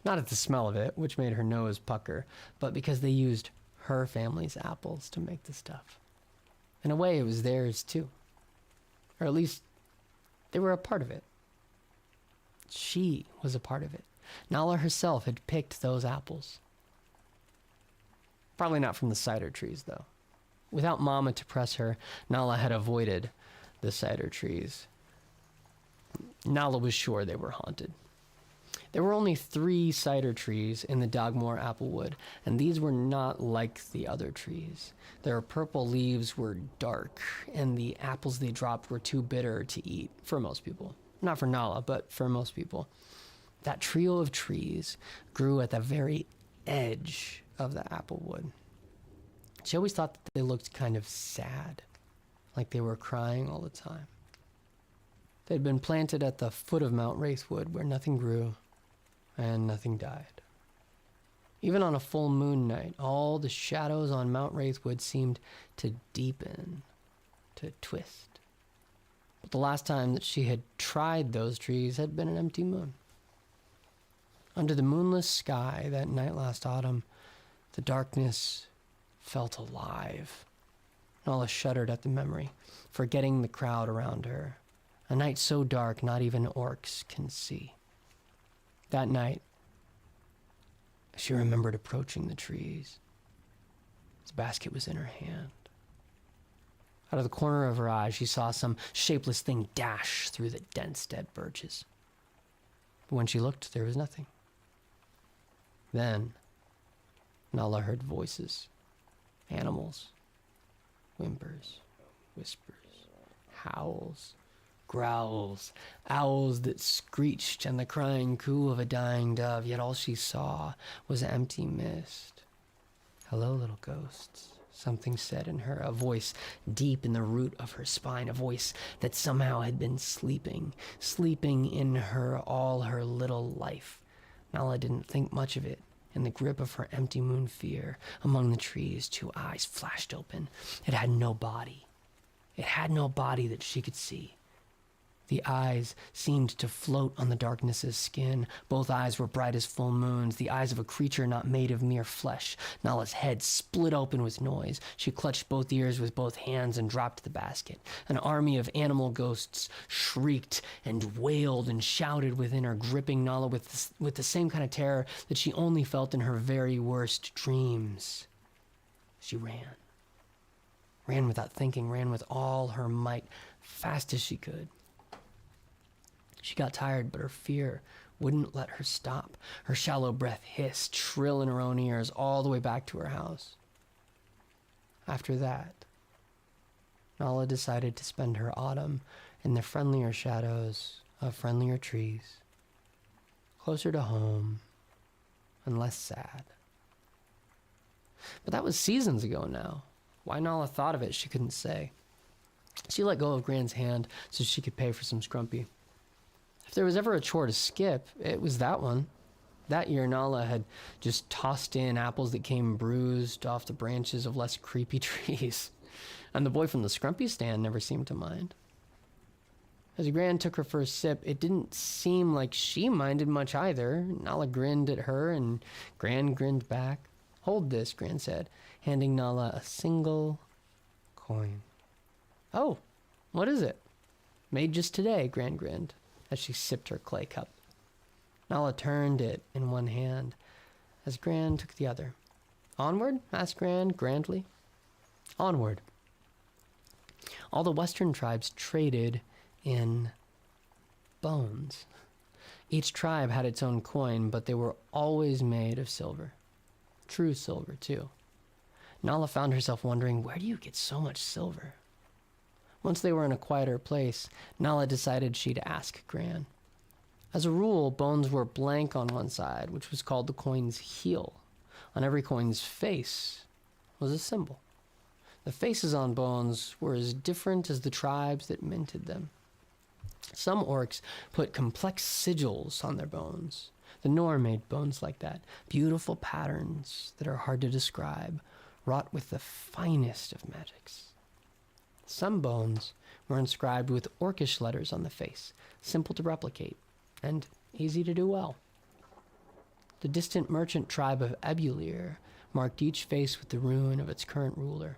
Not at the smell of it, which made her nose pucker, but because they used her family's apples to make the stuff. In a way, it was theirs too. Or at least, they were a part of it. She was a part of it. Nala herself had picked those apples. Probably not from the cider trees, though. Without Mama to press her, Nala had avoided the cider trees. Nala was sure they were haunted. There were only 3 cider trees in the Dogmore Applewood, and these were not like the other trees. Their purple leaves were dark, and the apples they dropped were too bitter to eat for most people. Not for Nala, but for most people. That trio of trees grew at the very edge of the Applewood. She always thought that they looked kind of sad, like they were crying all the time. They'd been planted at the foot of Mount Wraithwood, where nothing grew and nothing died. Even on a full moon night, all the shadows on Mount Wraithwood seemed to deepen, to twist. But the last time that she had tried those trees had been an empty moon. Under the moonless sky that night last autumn, the darkness felt alive. Nala shuddered at the memory, forgetting the crowd around her. A night so dark not even orcs can see. That night, she remembered approaching the trees. The basket was in her hand. Out of the corner of her eye, she saw some shapeless thing dash through the dense dead birches. But when she looked, there was nothing. Then, Nala heard voices, animals, whimpers, whispers, howls, growls, owls that screeched, and the crying coo of a dying dove, yet all she saw was empty mist. Hello, little ghosts, something said in her, a voice deep in the root of her spine, a voice that somehow had been sleeping in her all her little life. Nala didn't think much of it. In the grip of her empty moon fear, among the trees, 2 eyes flashed open. It had no body. It had no body that she could see. The eyes seemed to float on the darkness's skin. Both eyes were bright as full moons, the eyes of a creature not made of mere flesh. Nala's head split open with noise. She clutched both ears with both hands and dropped the basket. An army of animal ghosts shrieked and wailed and shouted within her, gripping Nala with the same kind of terror that she only felt in her very worst dreams. She ran. Ran without thinking, ran with all her might, fast as she could. She got tired, but her fear wouldn't let her stop. Her shallow breath hissed, shrill in her own ears, all the way back to her house. After that, Nala decided to spend her autumn in the friendlier shadows of friendlier trees, closer to home and less sad. But that was seasons ago now. Why Nala thought of it, she couldn't say. She let go of Gran's hand so she could pay for some scrumpy. If there was ever a chore to skip, it was that one. That year, Nala had just tossed in apples that came bruised off the branches of less creepy trees, and the boy from the Scrumpy stand never seemed to mind. As Gran took her first sip, it didn't seem like she minded much either. Nala grinned at her, and Gran grinned back. "Hold this," Gran said, handing Nala a single coin. "Oh, what is it?" "Made just today," Gran grinned, as she sipped her clay cup. Nala turned it in one hand, as Gran took the other. "Onward?" asked Gran grandly. "Onward." All the western tribes traded in bones. Each tribe had its own coin, but they were always made of silver. True silver, too. Nala found herself wondering, where do you get so much silver? Once they were in a quieter place, Nala decided she'd ask Gran. As a rule, bones were blank on one side, which was called the coin's heel. On every coin's face was a symbol. The faces on bones were as different as the tribes that minted them. Some orcs put complex sigils on their bones. The Nor made bones like that, beautiful patterns that are hard to describe, wrought with the finest of magics. Some bones were inscribed with orcish letters on the face, simple to replicate, and easy to do well. The distant merchant tribe of Ebulir marked each face with the rune of its current ruler.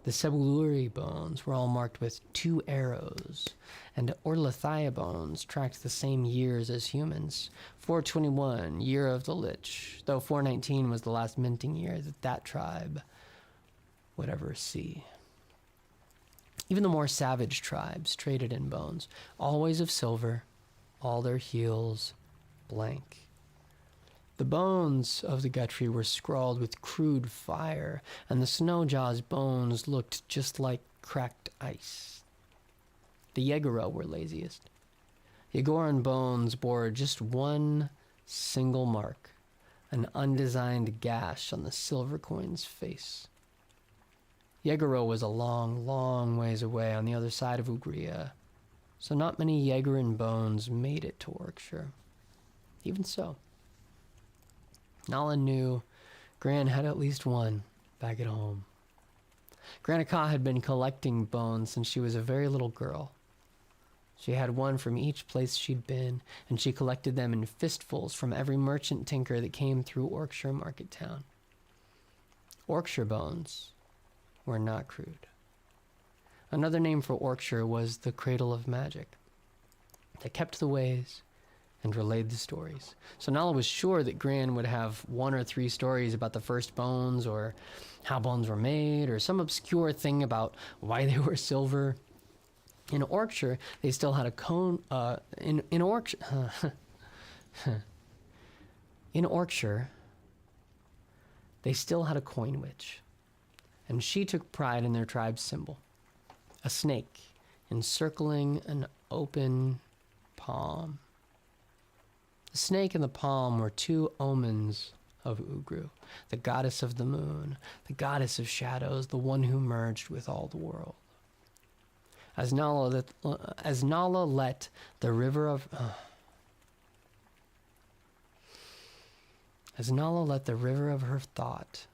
The Sebuluri bones were all marked with 2 arrows, and Orlathia bones tracked the same years as humans. 421, year of the Lich, though 419 was the last minting year that tribe would ever see. Even the more savage tribes traded in bones, always of silver, all their heels blank. The bones of the Guthrie were scrawled with crude fire, and the Snowjaw's bones looked just like cracked ice. The Yegoro were laziest. Yegoran bones bore just one single mark, an undesigned gash on the silver coin's face. Yegoro was a long, long ways away on the other side of Ugria, so not many Yegoran bones made it to Orkshire. Even so, Nala knew Gran had at least one back at home. Granica had been collecting bones since she was a very little girl. She had one from each place she'd been, and she collected them in fistfuls from every merchant tinker that came through Orkshire Market Town. Orkshire bones were not crude. Another name for Orkshire was the Cradle of Magic. They kept the ways and relayed the stories. So Nala was sure that Gran would have 1 or 3 stories about the first bones, or how bones were made, or some obscure thing about why they were silver. In Orkshire, they still had a in Orkshire, in Orkshire, they still had a coin witch, and she took pride in their tribe's symbol, a snake encircling an open palm. The snake and the palm were 2 omens of Ugru, the goddess of the moon, the goddess of shadows, the one who merged with all the world. As Nala let the river of her thought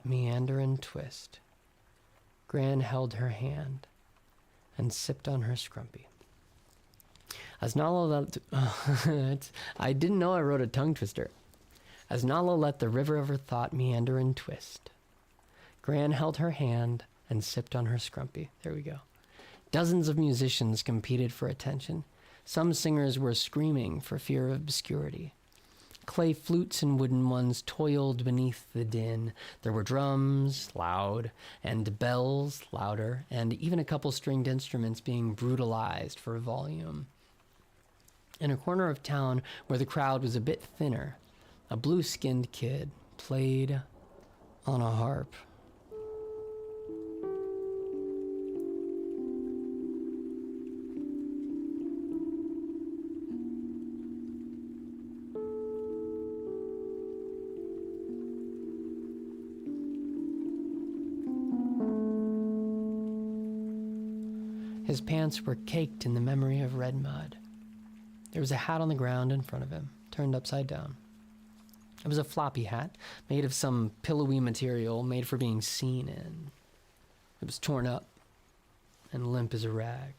meander and twist, Gran held her hand and sipped on her scrumpy. As Nala let... I didn't know I wrote a tongue twister. As Nala let the river of her thought meander and twist, Gran held her hand and sipped on her scrumpy. There we go. Dozens of musicians competed for attention. Some singers were screaming for fear of obscurity. Clay flutes and wooden ones toiled beneath the din. There were drums, loud, and bells, louder, and even a couple stringed instruments being brutalized for volume. In a corner of town where the crowd was a bit thinner, a blue-skinned kid played on a harp. His pants were caked in the memory of red mud. There was a hat on the ground in front of him, turned upside down. It was a floppy hat, made of some pillowy material, made for being seen in. It was torn up and limp as a rag.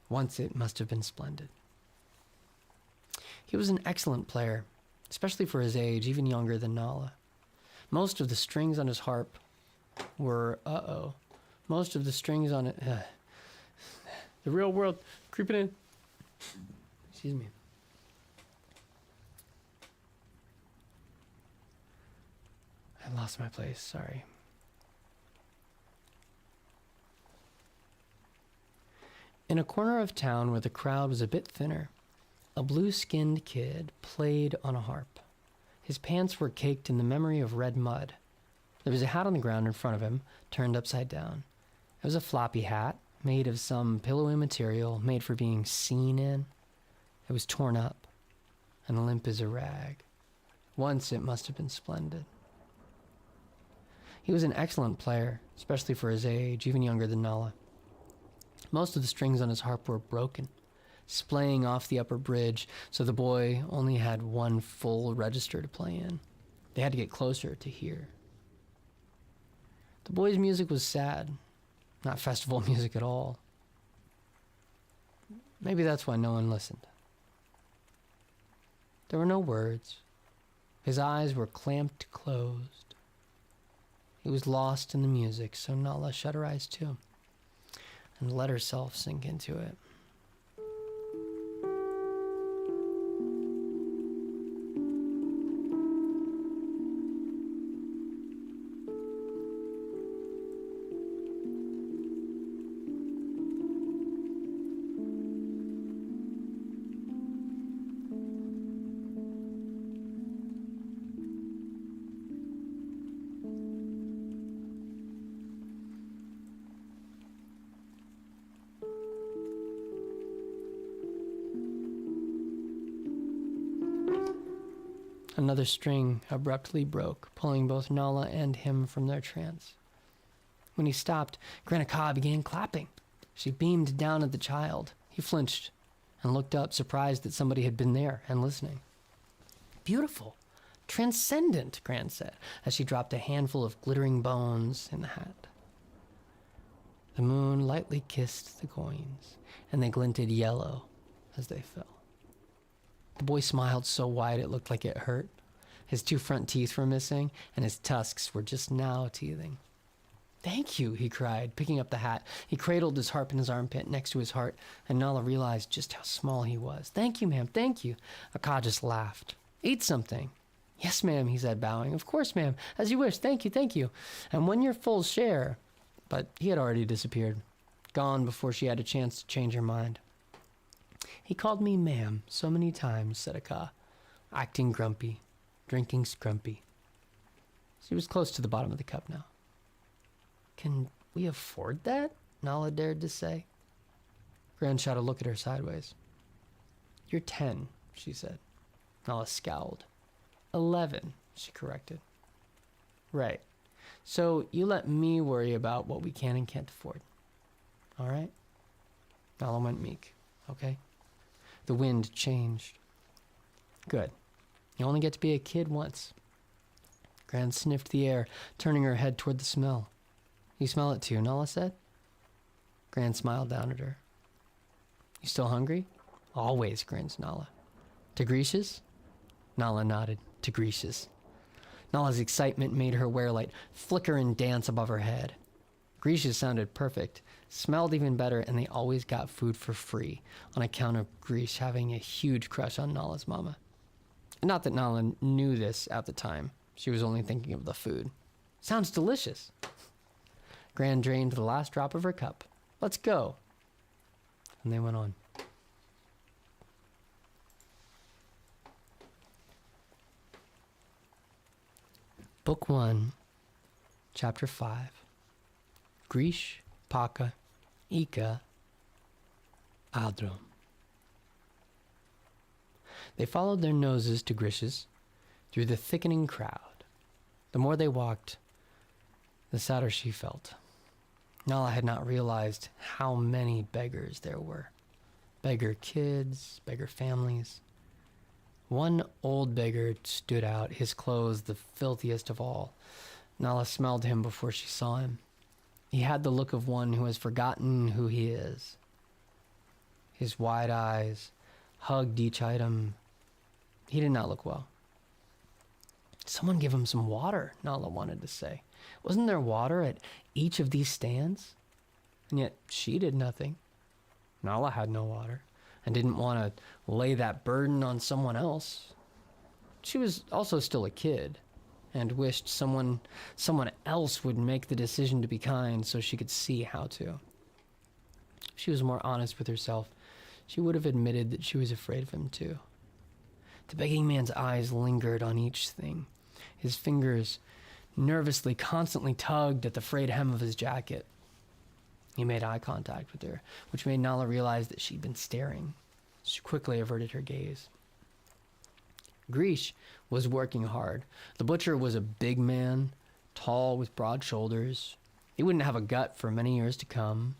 Once it must have been splendid. He was an excellent player, especially for his age, even younger than Nala. Most of the strings on his harp were, most of the strings on it, the real world creeping in. Excuse me. I lost my place, sorry. In a corner of town where the crowd was a bit thinner, a blue-skinned kid played on a harp. His pants were caked in the memory of red mud. There was a hat on the ground in front of him, turned upside down. It was a floppy hat, made of some pillowy material, made for being seen in. It was torn up and limp as a rag. Once it must have been splendid. He was an excellent player, especially for his age, even younger than Nala. Most of the strings on his harp were broken, splaying off the upper bridge, so the boy only had one full register to play in. They had to get closer to hear. The boy's music was sad, not festival music at all. Maybe that's why no one listened. There were no words. His eyes were clamped closed. He was lost in the music, so Nala shut her eyes too and let herself sink into it. Another string abruptly broke, pulling both Nala and him from their trance. When he stopped, Granaka began clapping. She beamed down at the child. He flinched and looked up, surprised that somebody had been there and listening. Beautiful, transcendent, Gran said, as she dropped a handful of glittering bones in the hat. The moon lightly kissed the coins, and they glinted yellow as they fell. The boy smiled so wide it looked like it hurt. His two front teeth were missing, and his tusks were just now teething. Thank you, he cried, picking up the hat. He cradled his harp in his armpit next to his heart, and Nala realized just how small he was. Thank you, ma'am, thank you. Akka just laughed. Eat something. Yes, ma'am, he said, bowing. Of course, ma'am, as you wish. Thank you, thank you. And when your full share. But he had already disappeared, gone before she had a chance to change her mind. He called me ma'am so many times, said Akka, acting grumpy, drinking scrumpy. She was close to the bottom of the cup now. Can we afford that? Nala dared to say. Gran shot a look at her sideways. You're 10, she said. Nala scowled. 11, she corrected. Right. So you let me worry about what we can and can't afford. All right? Nala went meek. Okay? The wind changed. Good. You only get to be a kid once. Gran sniffed the air, turning her head toward the smell. You smell it too, Nala said. Gran smiled down at her. You still hungry? Always, grins Nala. Tigrishes? Nala nodded. Tigrishes. Nala's excitement made her wear light flicker and dance above her head. Grishes sounded perfect, smelled even better, and they always got food for free on account of Grish having a huge crush on Nala's mama. Not that Nala knew this at the time. She was only thinking of the food. Sounds delicious. Gran drained the last drop of her cup. Let's go. And they went on. Book 1, Chapter 5. Grish, Paka, Ika, Adrum. They followed their noses to Grish's through the thickening crowd. The more they walked, the sadder she felt. Nala had not realized how many beggars there were. beggar kids, beggar families. One old beggar stood out, his clothes the filthiest of all. Nala smelled him before she saw him. He had the look of one who has forgotten who he is. His wide eyes hugged each item. He did not look well. Someone give him some water, Nala wanted to say. Wasn't there water at each of these stands? And yet she did nothing. Nala had no water and didn't want to lay that burden on someone else. She was also still a kid and wished someone else would make the decision to be kind so she could see how to. If she was more honest with herself, she would have admitted that she was afraid of him too. The begging man's eyes lingered on each thing. His fingers nervously, constantly tugged at the frayed hem of his jacket. He made eye contact with her, which made Nala realize that she'd been staring. She quickly averted her gaze. Grish was working hard. The butcher was a big man, tall with broad shoulders. He wouldn't have a gut for many years to come.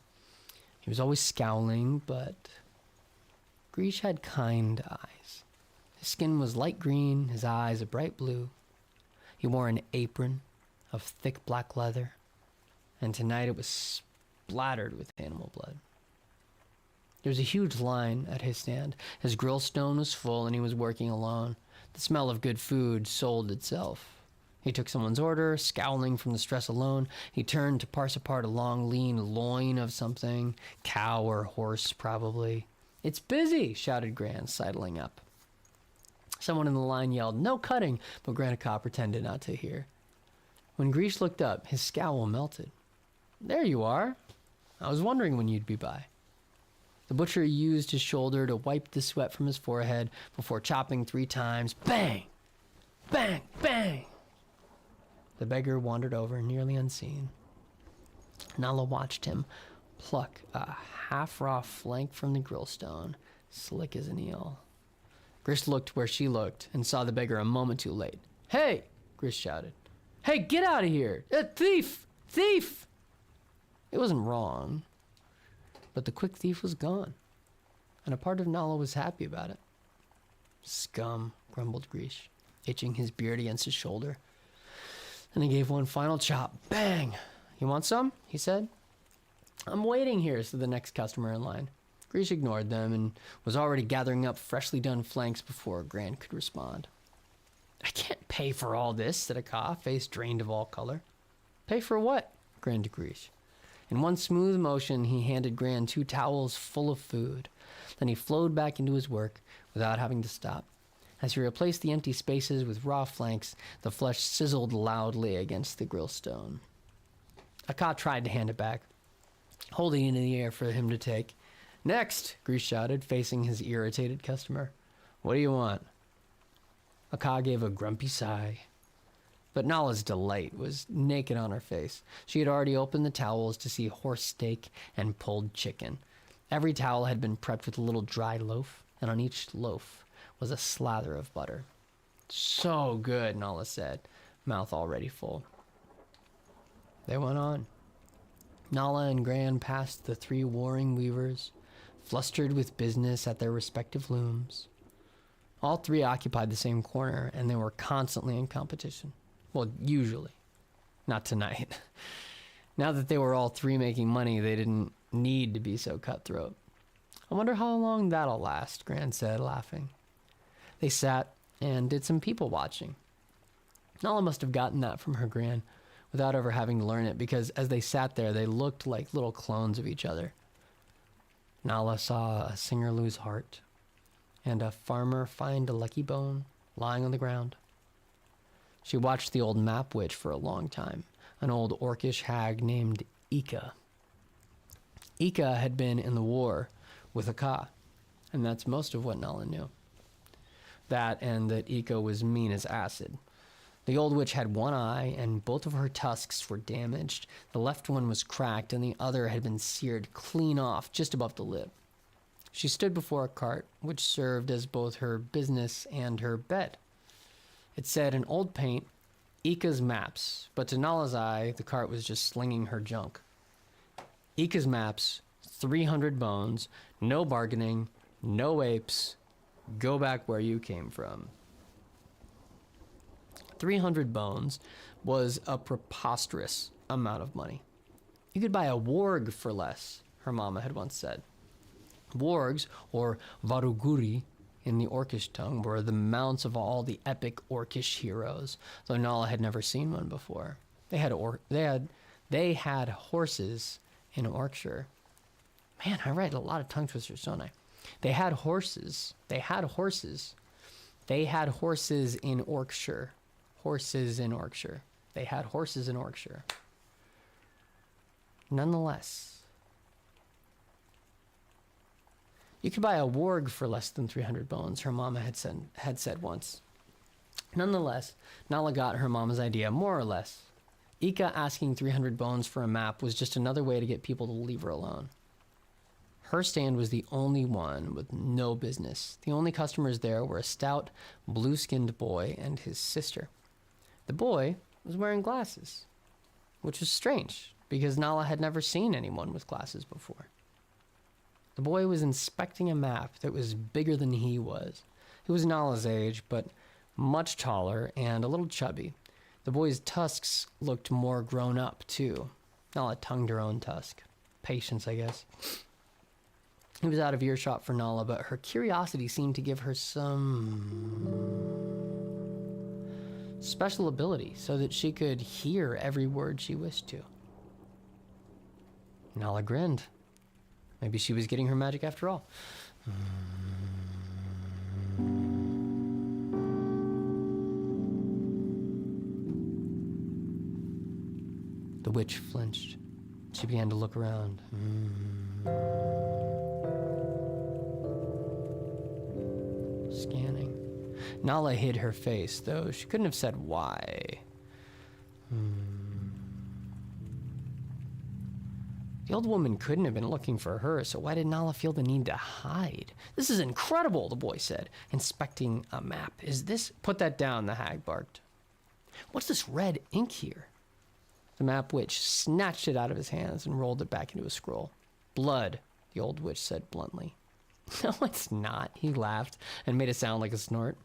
He was always scowling, but Grish had kind eyes. His skin was light green, his eyes a bright blue. He wore an apron of thick black leather, and tonight it was splattered with animal blood. There was a huge line at his stand. His grill stone was full and he was working alone. The smell of good food sold itself. He took someone's order, scowling from the stress alone. He turned to parse apart a long, lean loin of something. Cow or horse, probably. "It's busy," shouted Gran, sidling up. Someone in the line yelled, "No cutting," but Granica pretended not to hear. When Grish looked up, his scowl melted. "There you are. I was wondering when you'd be by." The butcher used his shoulder to wipe the sweat from his forehead before chopping 3 times. Bang! Bang! Bang! The beggar wandered over, nearly unseen. Nala watched him pluck a half-raw flank from the grillstone, slick as an eel. Grish looked where she looked and saw the beggar a moment too late. "Hey!" Grish shouted. "Hey, get out of here! Thief! Thief!" It wasn't wrong, but the quick thief was gone, and a part of Nala was happy about it. "Scum," grumbled Grish, itching his beard against his shoulder. Then he gave one final chop. Bang! "You want some?" he said. "I'm waiting here," said the next customer in line. Grish ignored them and was already gathering up freshly done flanks before Gran could respond. "I can't pay for all this," said Aka, face drained of all color. "Pay for what?" grinned Grish. In one smooth motion, he handed Gran 2 towels full of food. Then he flowed back into his work without having to stop. As he replaced the empty spaces with raw flanks, the flesh sizzled loudly against the grill stone. Aka tried to hand it back, holding it in the air for him to take. "Next!" Grish shouted, facing his irritated customer. "What do you want?" Aka gave a grumpy sigh. But Nala's delight was naked on her face. She had already opened the towels to see horse steak and pulled chicken. Every towel had been prepped with a little dry loaf, and on each loaf was a slather of butter. "So good," Nala said, mouth already full. They went on. Nala and Gran passed the 3 warring weavers, flustered with business at their respective looms. All 3 occupied the same corner, and they were constantly in competition. Well, usually. Not tonight. Now that they were all 3 making money, they didn't need to be so cutthroat. "I wonder how long that'll last," Gran said, laughing. They sat and did some people watching. Nala must have gotten that from her Gran without ever having to learn it, because as they sat there, they looked like little clones of each other. Nala saw a singer lose heart and a farmer find a lucky bone lying on the ground. She watched the old map witch for a long time, an old orcish hag named Ika. Ika had been in the war with Aka, and that's most of what Nala knew. That, and that Ika was mean as acid. The old witch had 1 eye, and both of her tusks were damaged. The left one was cracked, and the other had been seared clean off just above the lip. She stood before a cart, which served as both her business and her bed. It said in old paint, "Ika's Maps," but to Nala's eye, the cart was just slinging her junk. Ika's Maps 300 bones, no bargaining, no apes, go back where you came from. 300 bones was a preposterous amount of money. You could buy a warg for less, her mama had once said. Wargs, or varuguri in the Orcish tongue, were the mounts of all the epic Orcish heroes, though Nala had never seen one before. They had horses in Orkshire. Man, I write a lot of tongue twisters, don't I? They had horses. They had horses in Orkshire. Horses in Orkshire. They had horses in Orkshire. Nonetheless, you could buy a warg for less than 300 bones, her mama had said once. Nonetheless, Nala got her mama's idea, more or less. Ika asking 300 bones for a map was just another way to get people to leave her alone. Her stand was the only one with no business. The only customers there were a stout, blue-skinned boy and his sister. The boy was wearing glasses, which was strange, because Nala had never seen anyone with glasses before. The boy was inspecting a map that was bigger than he was. He was Nala's age, but much taller and a little chubby. The boy's tusks looked more grown up, too. Nala tongued her own tusk. Patience, I guess. He was out of earshot for Nala, but her curiosity seemed to give her some special ability so that she could hear every word she wished to. Nala grinned. Maybe she was getting her magic after all. The witch flinched. She began to look around. Scanning. Nala hid her face, though she couldn't have said why. The old woman couldn't have been looking for her, so why did Nala feel the need to hide? This is incredible, the boy said, inspecting a map. Is this... Put that down, the hag barked. What's this red ink here? The map witch snatched it out of his hands and rolled it back into a scroll. Blood, the old witch said bluntly. No, it's not, he laughed and made it sound like a snort.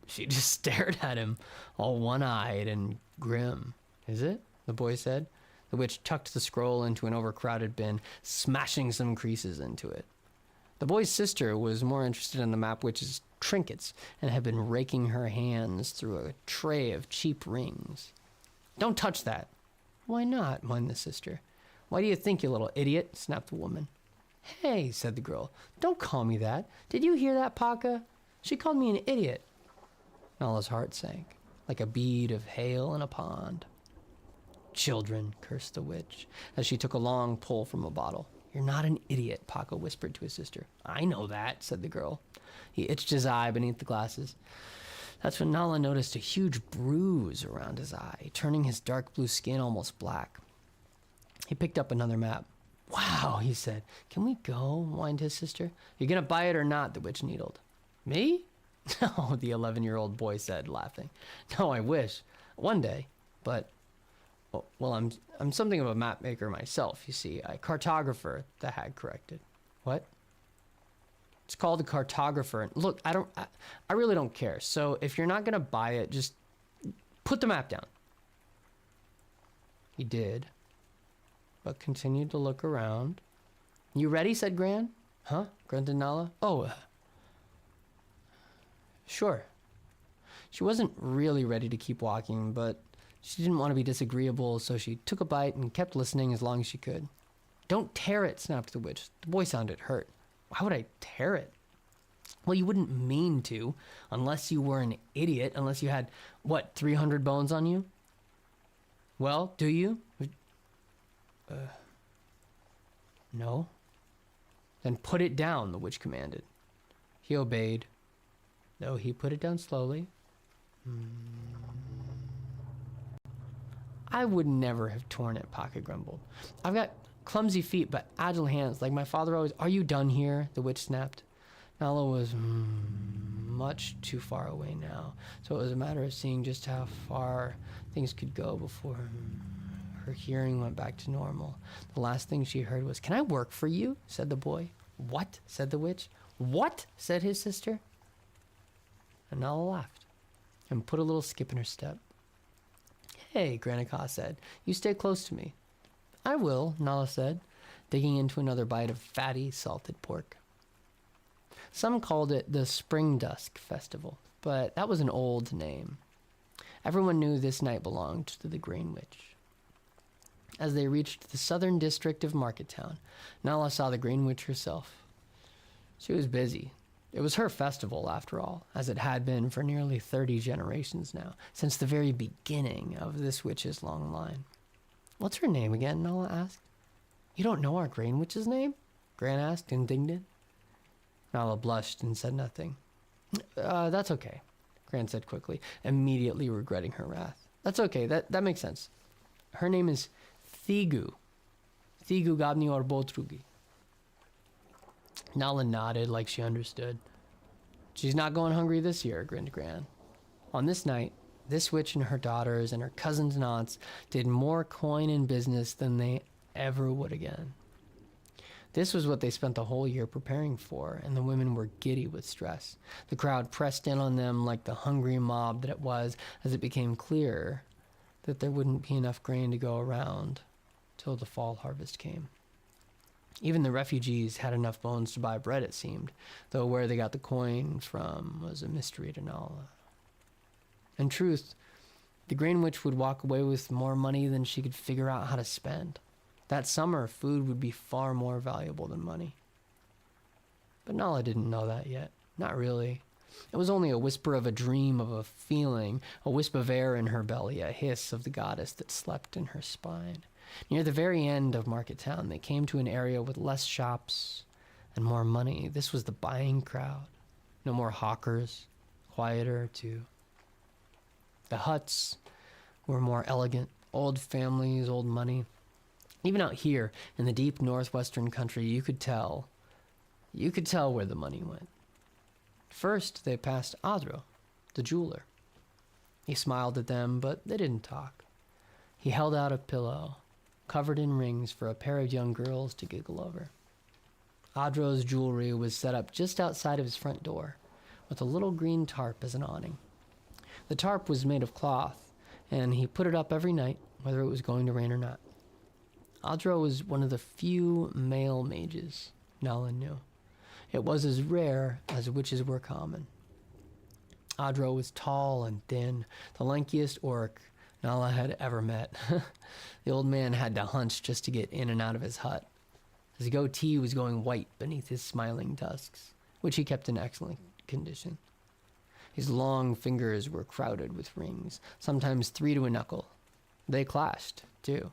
She just stared at him, all one-eyed and grim. Is it? The boy said. The witch tucked the scroll into an overcrowded bin, smashing some creases into it. The boy's sister was more interested in the map witch's trinkets and had been raking her hands through a tray of cheap rings. Don't touch that. Why not? Whined the sister. Why do you think, you little idiot? Snapped the woman. Hey, said the girl. Don't call me that. Did you hear that, Paka? She called me an idiot. Nala's heart sank, like a bead of hail in a pond. Children, cursed the witch, as she took a long pull from a bottle. You're not an idiot, Paco whispered to his sister. I know that, said the girl. He itched his eye beneath the glasses. That's when Nala noticed a huge bruise around his eye, turning his dark blue skin almost black. He picked up another map. Wow, he said. Can we go? Whined his sister. You gonna buy it or not? The witch needled. Me? No, the 11-year-old boy said, laughing. No, I wish. One day, but... Well, I'm something of a map maker myself, you see. A cartographer, the hag corrected. What? It's called a cartographer. Look, I really don't care. So if you're not going to buy it, just put the map down. He did, but continued to look around. You ready? Said Gran. Huh? Grunted Nala. Oh, sure. She wasn't really ready to keep walking, but she didn't want to be disagreeable, so she took a bite and kept listening as long as she could. Don't tear it, snapped the witch. The boy sounded hurt. Why would I tear it? Well, you wouldn't mean to, unless you were an idiot, unless you had, 300 bones on you? Well, do you? No. Then put it down, the witch commanded. He obeyed, though he put it down slowly. I would never have torn it, Pocket grumbled. I've got clumsy feet, but agile hands, like my father always... Are you done here? The witch snapped. Nala was much too far away now, so it was a matter of seeing just how far things could go before her Her hearing went back to normal. The last thing she heard was, "Can I work for you?" said the boy. "What?" said the witch. "What?" said his sister. And Nala laughed and put a little skip in her step. "Hey," Granica said, "you stay close to me." "I will," Nala said, digging into another bite of fatty, salted pork. Some called it the Spring Dusk Festival, but that was an old name. Everyone knew this night belonged to the Green Witch. As they reached the southern district of Marketown, Nala saw the Green Witch herself. She was busy. It was her festival, after all, as it had been for nearly 30 generations now, since the very beginning of this witch's long line. "What's her name again?" Nala asked. "You don't know our Green Witch's name?" Gran asked, indignant. Nala blushed and said nothing. That's okay," Gran said quickly, immediately regretting her wrath. "That's okay, that makes sense. Her name is Thigu. Thigu Gabni Orbotrugi." Nala nodded like she understood. "She's not going hungry this year," grinned Gran. On this night, this witch and her daughters and her cousins and aunts did more coin in business than they ever would again. This was what they spent the whole year preparing for, and the women were giddy with stress. The crowd pressed in on them like the hungry mob that it was, as it became clear that there wouldn't be enough grain to go around till the fall harvest came. Even the refugees had enough bones to buy bread, it seemed, though where they got the coin from was a mystery to Nala. In truth, the Green Witch would walk away with more money than she could figure out how to spend. That summer, food would be far more valuable than money. But Nala didn't know that yet. Not really. It was only a whisper of a dream, of a feeling, a wisp of air in her belly, a hiss of the goddess that slept in her spine. Near the very end of Marketown, they came to an area with less shops and more money. This was the buying crowd. No more hawkers, quieter too. The huts were more elegant, old families, old money. Even out here in the deep northwestern country, you could tell where the money went. First, they passed Adro, the jeweler. He smiled at them, but they didn't talk. He held out a pillow, covered in rings, for a pair of young girls to giggle over. Adro's jewelry was set up just outside of his front door, with a little green tarp as an awning. The tarp was made of cloth, and he put it up every night, whether it was going to rain or not. Adro was one of the few male mages Nala knew. It was as rare as witches were common. Adro was tall and thin, the lankiest orc Nala had ever met. The old man had to hunch just to get in and out of his hut. His goatee was going white beneath his smiling tusks, which he kept in excellent condition. His long fingers were crowded with rings, sometimes 3 to a knuckle. They clashed, too.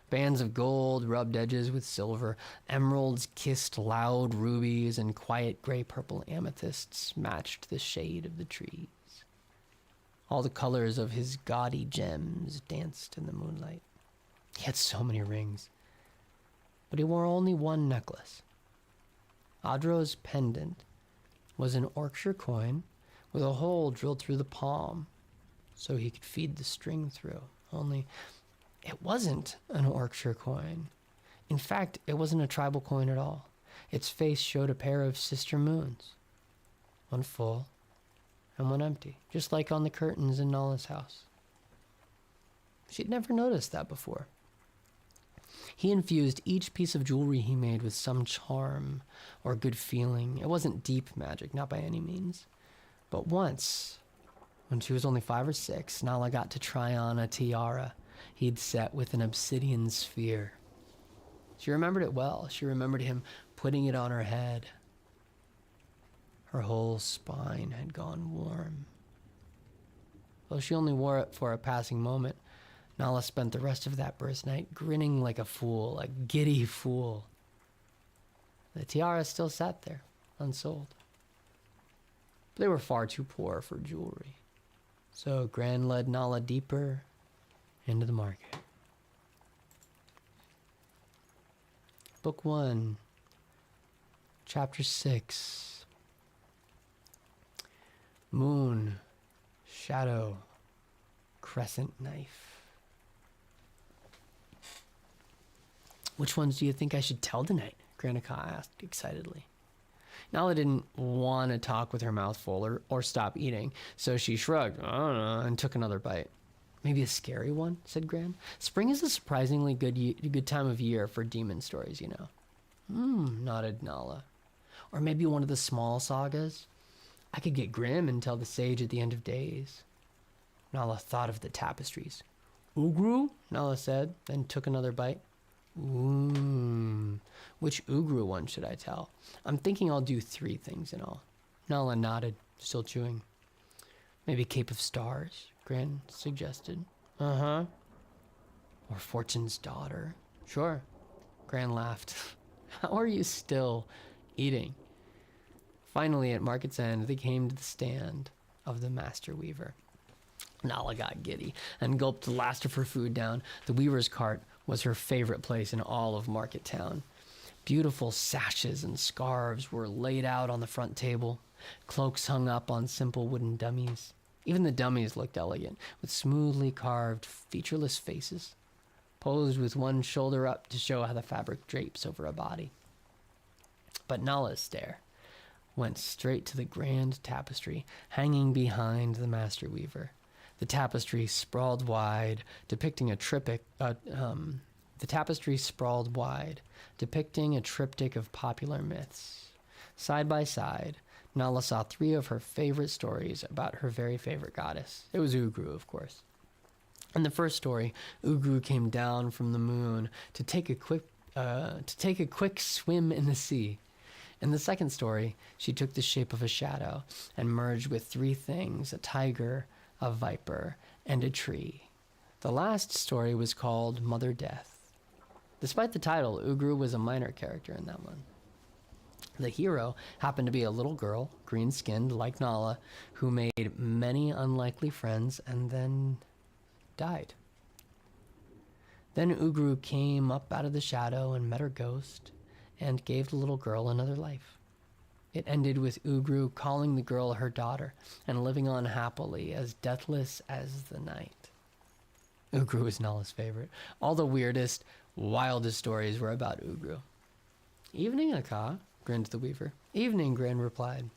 Bands of gold rubbed edges with silver, emeralds kissed loud rubies, and quiet gray-purple amethysts matched the shade of the trees. All the colors of his gaudy gems danced in the moonlight. He had so many rings, but he wore only one necklace. Adro's pendant was an Orkshire coin with a hole drilled through the palm so he could feed the string through. Only it wasn't an Orkshire coin. In fact, it wasn't a tribal coin at all. Its face showed a pair of sister moons, one full and one empty, just like on the curtains in Nala's house. She'd never noticed that before. He infused each piece of jewelry he made with some charm or good feeling. It wasn't deep magic, not by any means. But once, when she was only 5 or 6, Nala got to try on a tiara he'd set with an obsidian sphere. She remembered it well. She remembered him putting it on her head. Her whole spine had gone warm. Though she only wore it for a passing moment, Nala spent the rest of that birth night grinning like a fool, a giddy fool. The tiara still sat there, unsold. But they were far too poor for jewelry. So Gran led Nala deeper into the market. Book 1, Chapter 6. Moon, Shadow, Crescent Knife. Which ones do you think I should tell tonight? Granica asked excitedly. Nala didn't want to talk with her mouth full or stop eating, so she shrugged, I don't know, and took another bite. Maybe a scary one, said Gran. Spring is a surprisingly good time of year for demon stories, you know. Nodded Nala. Or maybe one of the small sagas. I could get grim and tell the sage at the end of days. Nala thought of the tapestries. Ugru? Nala said, then took another bite. Which Ugru one should I tell? I'm thinking I'll do 3 things in all. Nala nodded, still chewing. Maybe Cape of Stars, Gran suggested. Or Fortune's Daughter. Sure. Gran laughed. How are you still eating? Finally, at Market's End, they came to the stand of the Master Weaver. Nala got giddy and gulped the last of her food down. The weaver's cart was her favorite place in all of Market Town. Beautiful sashes and scarves were laid out on the front table. Cloaks hung up on simple wooden dummies. Even the dummies looked elegant, with smoothly carved, featureless faces, posed with one shoulder up to show how the fabric drapes over a body. But Nala's stare went straight to the grand tapestry hanging behind the Master Weaver. The tapestry sprawled wide, depicting a triptych of popular myths. Side by side, Nala saw 3 of her favorite stories about her very favorite goddess. It was Ugru, of course. In the first story, Ugru came down from the moon to take a quick swim in the sea. In the second story, she took the shape of a shadow and merged with 3 things: a tiger, a viper, and a tree. The last story was called Mother Death. Despite the title, Ugru was a minor character in that one. The hero happened to be a little girl, green-skinned like Nala, who made many unlikely friends and then died. Then Ugru came up out of the shadow and met her ghost and gave the little girl another life. It ended with Ugru calling the girl her daughter and living on happily, as deathless as the night. Ugru is Nala's favorite. All the weirdest, wildest stories were about Ugru. Evening, Aka, grinned the weaver. Evening, Gran replied.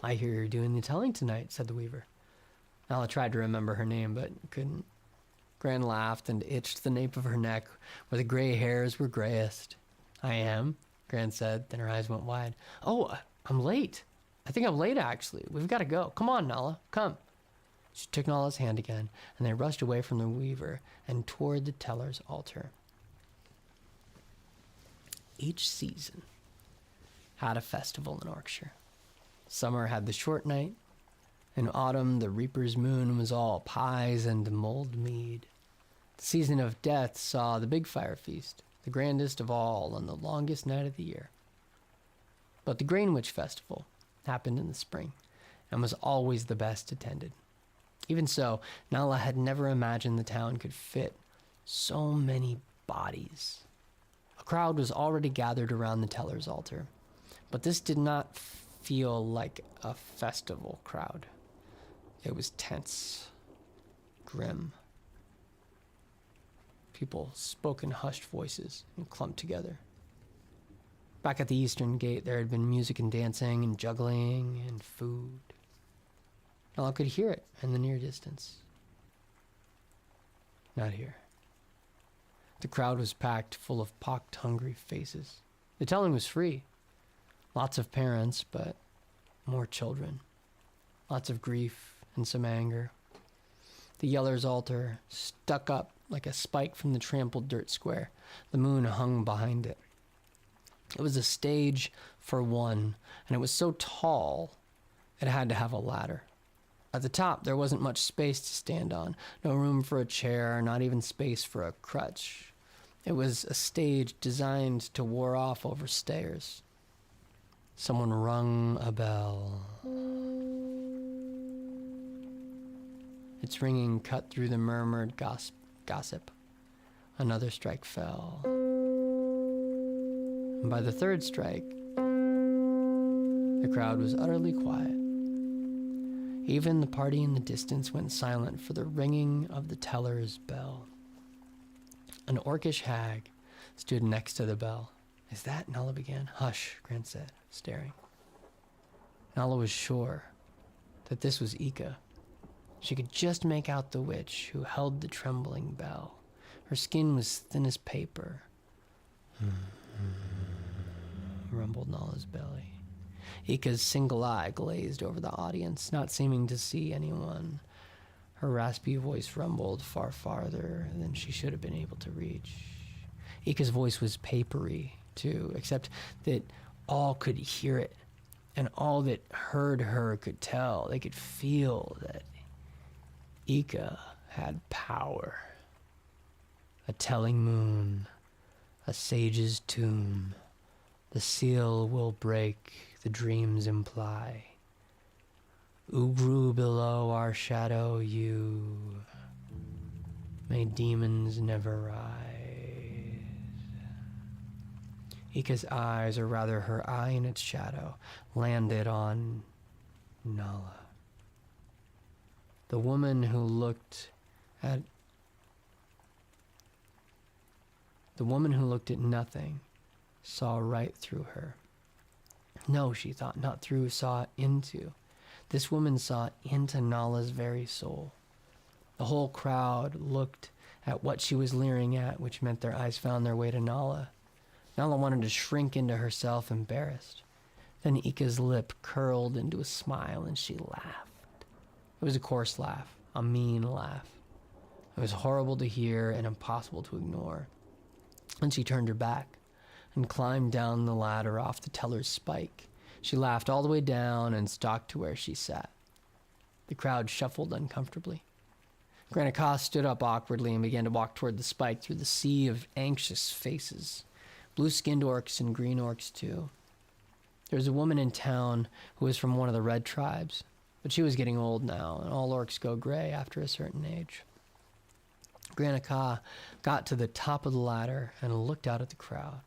I hear you're doing the telling tonight, said the weaver. Nala tried to remember her name, but couldn't. Gran laughed and itched the nape of her neck, where the gray hairs were grayest. I am, Gran said, then her eyes went wide. Oh, I'm late. I think I'm late, actually. We've got to go. Come on, Nala, come. She took Nala's hand again, and they rushed away from the weaver and toward the teller's altar. Each season had a festival in Yorkshire. Summer had the short night. In autumn, the reaper's moon was all pies and mulled mead. The season of death saw the big fire feast, the grandest of all on the longest night of the year. But the Greenwich Festival happened in the spring and was always the best attended. Even so, Nala had never imagined the town could fit so many bodies. A crowd was already gathered around the teller's altar, but this did not feel like a festival crowd. It was tense, grim. People spoke in hushed voices and clumped together. Back at the eastern gate, there had been music and dancing and juggling and food. Nala could hear it in the near distance. Not here. The crowd was packed full of pocked-hungry faces. The telling was free. Lots of parents, but more children. Lots of grief and some anger. The Yeller's altar stuck up like a spike from the trampled dirt square. The moon hung behind it. It was a stage for one, and it was so tall it had to have a ladder. At the top, there wasn't much space to stand on. No room for a chair, not even space for a crutch. It was a stage designed to ward off over stairs. Someone rung a bell. Its ringing cut through the murmured gossip. Another strike fell. And by the third strike, the crowd was utterly quiet. Even the party in the distance went silent for the ringing of the teller's bell. An orcish hag stood next to the bell. Is that? Nala began. Hush, Grant said, staring. Nala was sure that this was Ika. She could just make out the witch who held the trembling bell. Her skin was thin as paper. Rumbled Nala's belly. Ika's single eye glazed over the audience, not seeming to see anyone. Her raspy voice rumbled far farther than she should have been able to reach. Ika's voice was papery, too, except that all could hear it, and all that heard her could tell. They could feel that Ika had power. A telling moon, a sage's tomb. The seal will break, the dreams imply. Ugru below our shadow, you. May demons never rise. Ika's eyes, or rather her eye in its shadow, landed on Nala. The woman who looked at nothing saw right through her. No, she thought, not through, saw into. This woman saw into Nala's very soul. The whole crowd looked at what she was leering at, which meant their eyes found their way to Nala. Nala wanted to shrink into herself, embarrassed. Then Ika's lip curled into a smile and she laughed. It was a coarse laugh, a mean laugh. It was horrible to hear and impossible to ignore. And she turned her back and climbed down the ladder off the teller's spike. She laughed all the way down and stalked to where she sat. The crowd shuffled uncomfortably. Granica stood up awkwardly and began to walk toward the spike through the sea of anxious faces. Blue-skinned orcs and green orcs, too. There was a woman in town who was from one of the red tribes, but she was getting old now, and all orcs go gray after a certain age. Granica got to the top of the ladder and looked out at the crowd.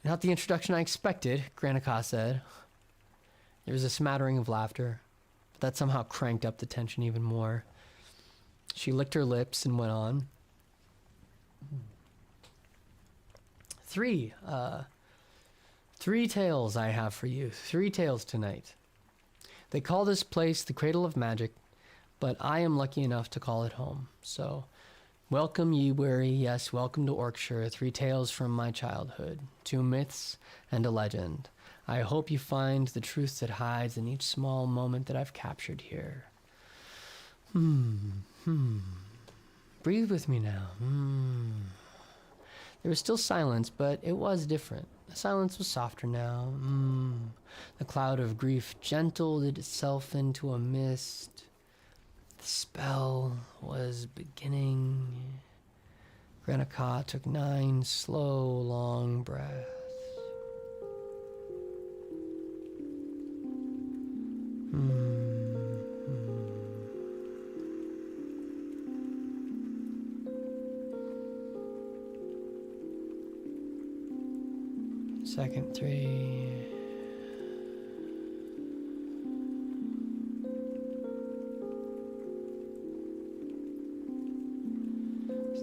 Not the introduction I expected, Granica said. There was a smattering of laughter, but that somehow cranked up the tension even more. She licked her lips and went on. Three tales I have for you. 3 tales tonight. They call this place the Cradle of Magic, but I am lucky enough to call it home. So, welcome ye weary, yes, welcome to Orkshire. 3 tales from my childhood, 2 myths and a legend. I hope you find the truth that hides in each small moment that I've captured here. Breathe with me now. There was still silence, but it was different. The silence was softer now. The cloud of grief gentled itself into a mist. The spell was beginning. Granica took 9 slow, long breaths. Second 3.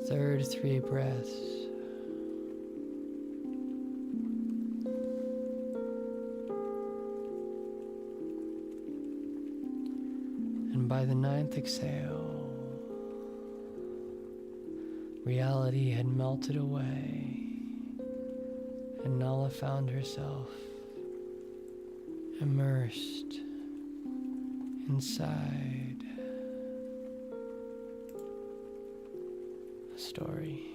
Third 3 breaths. And by the 9th exhale, reality had melted away. And Nala found herself immersed inside a story.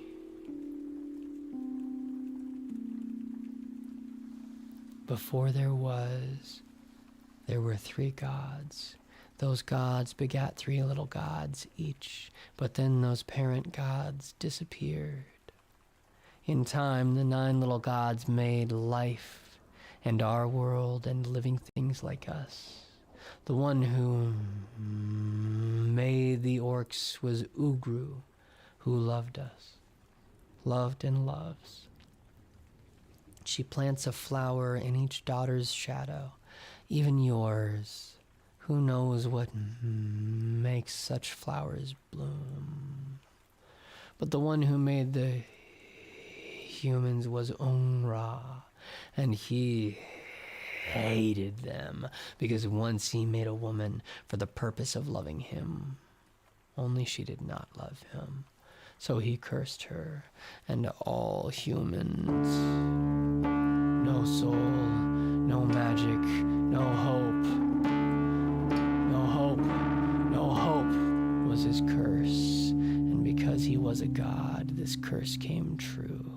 Before there were 3 gods. Those gods begat 3 little gods each, but then those parent gods disappeared. In time, the 9 little gods made life and our world and living things like us. The one who made the orcs was Ugru, who loved us, loved and loves. She plants a flower in each daughter's shadow, even yours. Who knows what makes such flowers bloom? But the one who made the humans was Ung-Ra, and he hated them because once he made a woman for the purpose of loving him, only she did not love him. So he cursed her and all humans. No soul, no magic, no hope. No hope, no hope was his curse. And because he was a god, this curse came true.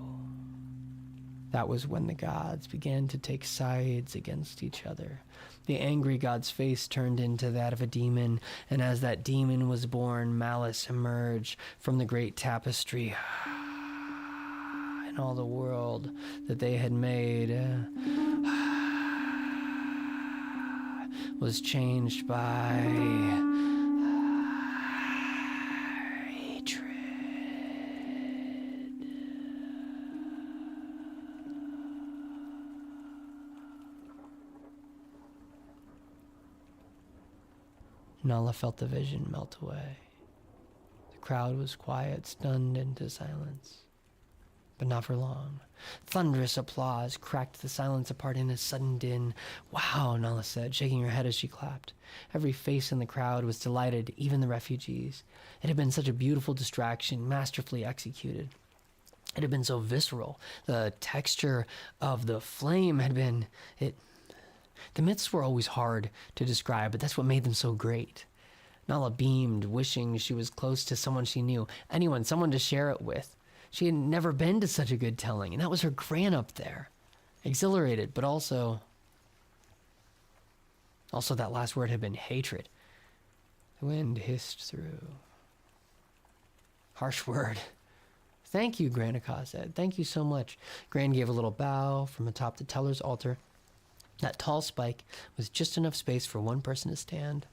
That was when the gods began to take sides against each other. The angry god's face turned into that of a demon, and as that demon was born, malice emerged from the great tapestry. And all the world that they had made was changed by hatred. Nala felt the vision melt away. The crowd was quiet, stunned into silence. But not for long. Thunderous applause cracked the silence apart in a sudden din. "Wow," Nala said, shaking her head as she clapped. Every face in the crowd was delighted, even the refugees. It had been such a beautiful distraction, masterfully executed. It had been so visceral. The texture of the flame had been... The myths were always hard to describe, but that's what made them so great. Nala beamed, wishing she was close to someone she knew. Anyone, someone to share it with. She had never been to such a good telling, and that was her gran up there. Exhilarated, but also that last word had been hatred. The wind hissed through. Harsh word. "Thank you," Granica said. "Thank you so much." Gran gave a little bow from atop the teller's altar. That tall spike was just enough space for one person to stand.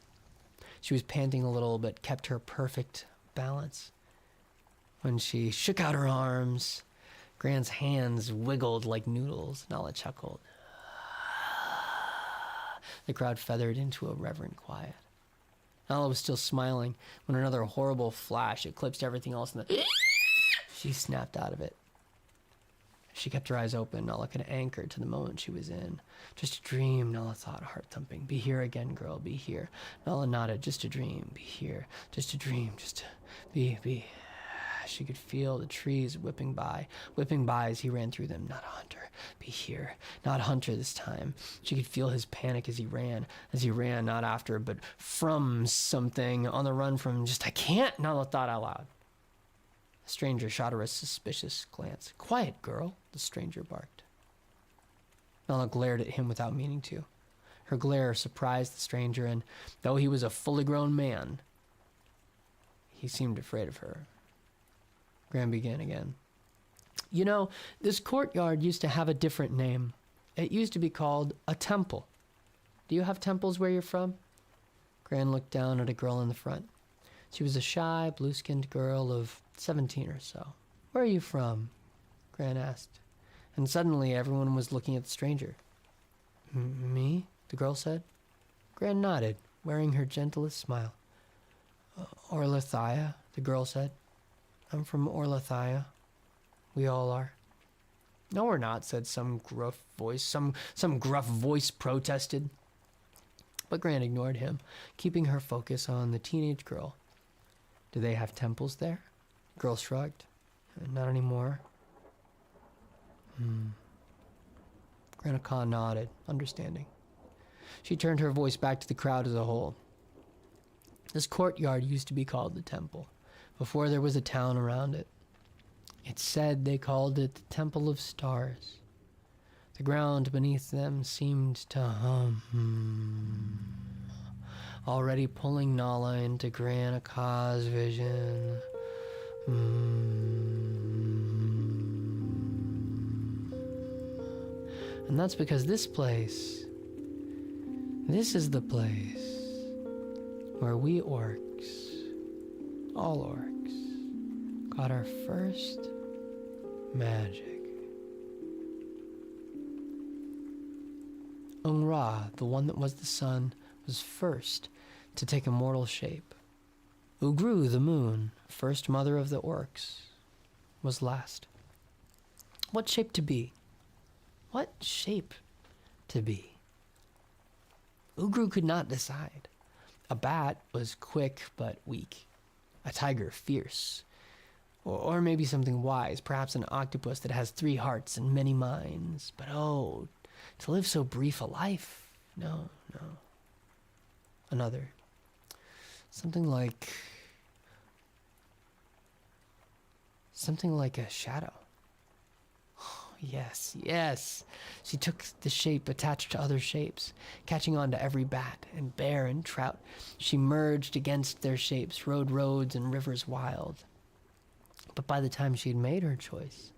She was panting a little, but kept her perfect balance. When she shook out her arms, Gran's hands wiggled like noodles. Nala chuckled. The crowd feathered into a reverent quiet. Nala was still smiling when another horrible flash eclipsed everything else, and she snapped out of it. She kept her eyes open. Nala could anchor to the moment she was in. Just a dream, Nala thought, heart thumping. Be here again, girl, be here. Nala nodded. Just a dream, be here. Just a dream, just be. She could feel the trees whipping by as he ran through them. Not a hunter, be here. Not Hunter this time. She could feel his panic as he ran, not after, but from something, on the run from just, I can't, Nala thought out loud. The stranger shot her a suspicious glance. "Quiet, girl," the stranger barked. Nala glared at him without meaning to. Her glare surprised the stranger, and though he was a fully grown man, he seemed afraid of her. Gran began again. "You know, this courtyard used to have a different name. It used to be called a temple. Do you have temples where you're from?" Gran looked down at a girl in the front. She was a shy, blue-skinned girl of 17 or so. "Where are you from?" Gran asked. And suddenly everyone was looking at the stranger. "Me?" the girl said. Gran nodded, wearing her gentlest smile. "Orlathaya," the girl said. "I'm from Orlathaya. We all are." "No, we're not," said some gruff voice. Some gruff voice protested. But Gran ignored him, keeping her focus on the teenage girl. "Do they have temples there?" The girl shrugged. "Not anymore." Granica nodded, understanding. She turned her voice back to the crowd as a whole. "This courtyard used to be called the temple, before there was a town around it. It's said they called it the Temple of Stars. The ground beneath them seemed to hum, already pulling Nala into Granica's vision. And that's because this is the place where we orcs, all orcs, got our first magic. Ung-Ra, the one that was the sun, was first to take a mortal shape. Ugru, the moon, first mother of the orcs, was last. What shape to be? What shape to be? Ugru could not decide. A bat was quick but weak. A tiger fierce. Or maybe something wise, perhaps an octopus that has 3 hearts and many minds. But oh, to live so brief a life. No. Another. Something like a shadow. Oh, yes. She took the shape attached to other shapes, catching on to every bat and bear and trout. She merged against their shapes, rode roads and rivers wild. But by the time she had made her choice,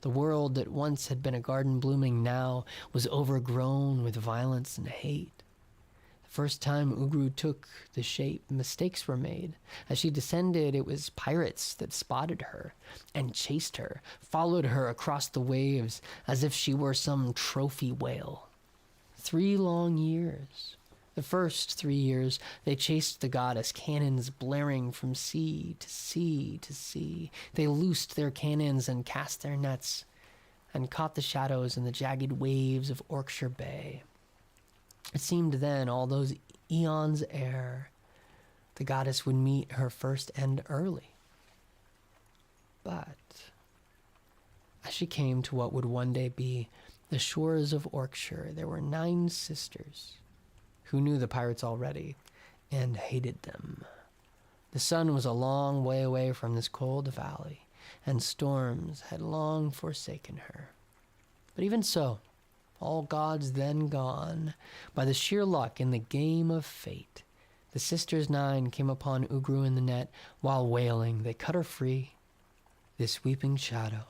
the world that once had been a garden blooming now was overgrown with violence and hate. The first time Ugru took the shape, mistakes were made. As she descended, it was pirates that spotted her and chased her, followed her across the waves as if she were some trophy whale. 3 long years. The first 3 years, they chased the goddess, cannons blaring from sea to sea to sea. They loosed their cannons and cast their nets and caught the shadows in the jagged waves of Orkshire Bay. It seemed then, all those eons ere, the goddess would meet her first end early. But as she came to what would one day be the shores of Orkshire, there were 9 sisters who knew the pirates already and hated them. The sun was a long way away from this cold valley, and storms had long forsaken her. But even so, all gods then gone, by the sheer luck in the game of fate, the sisters 9 came upon Ugru in the net. While wailing, they cut her free, this weeping shadow.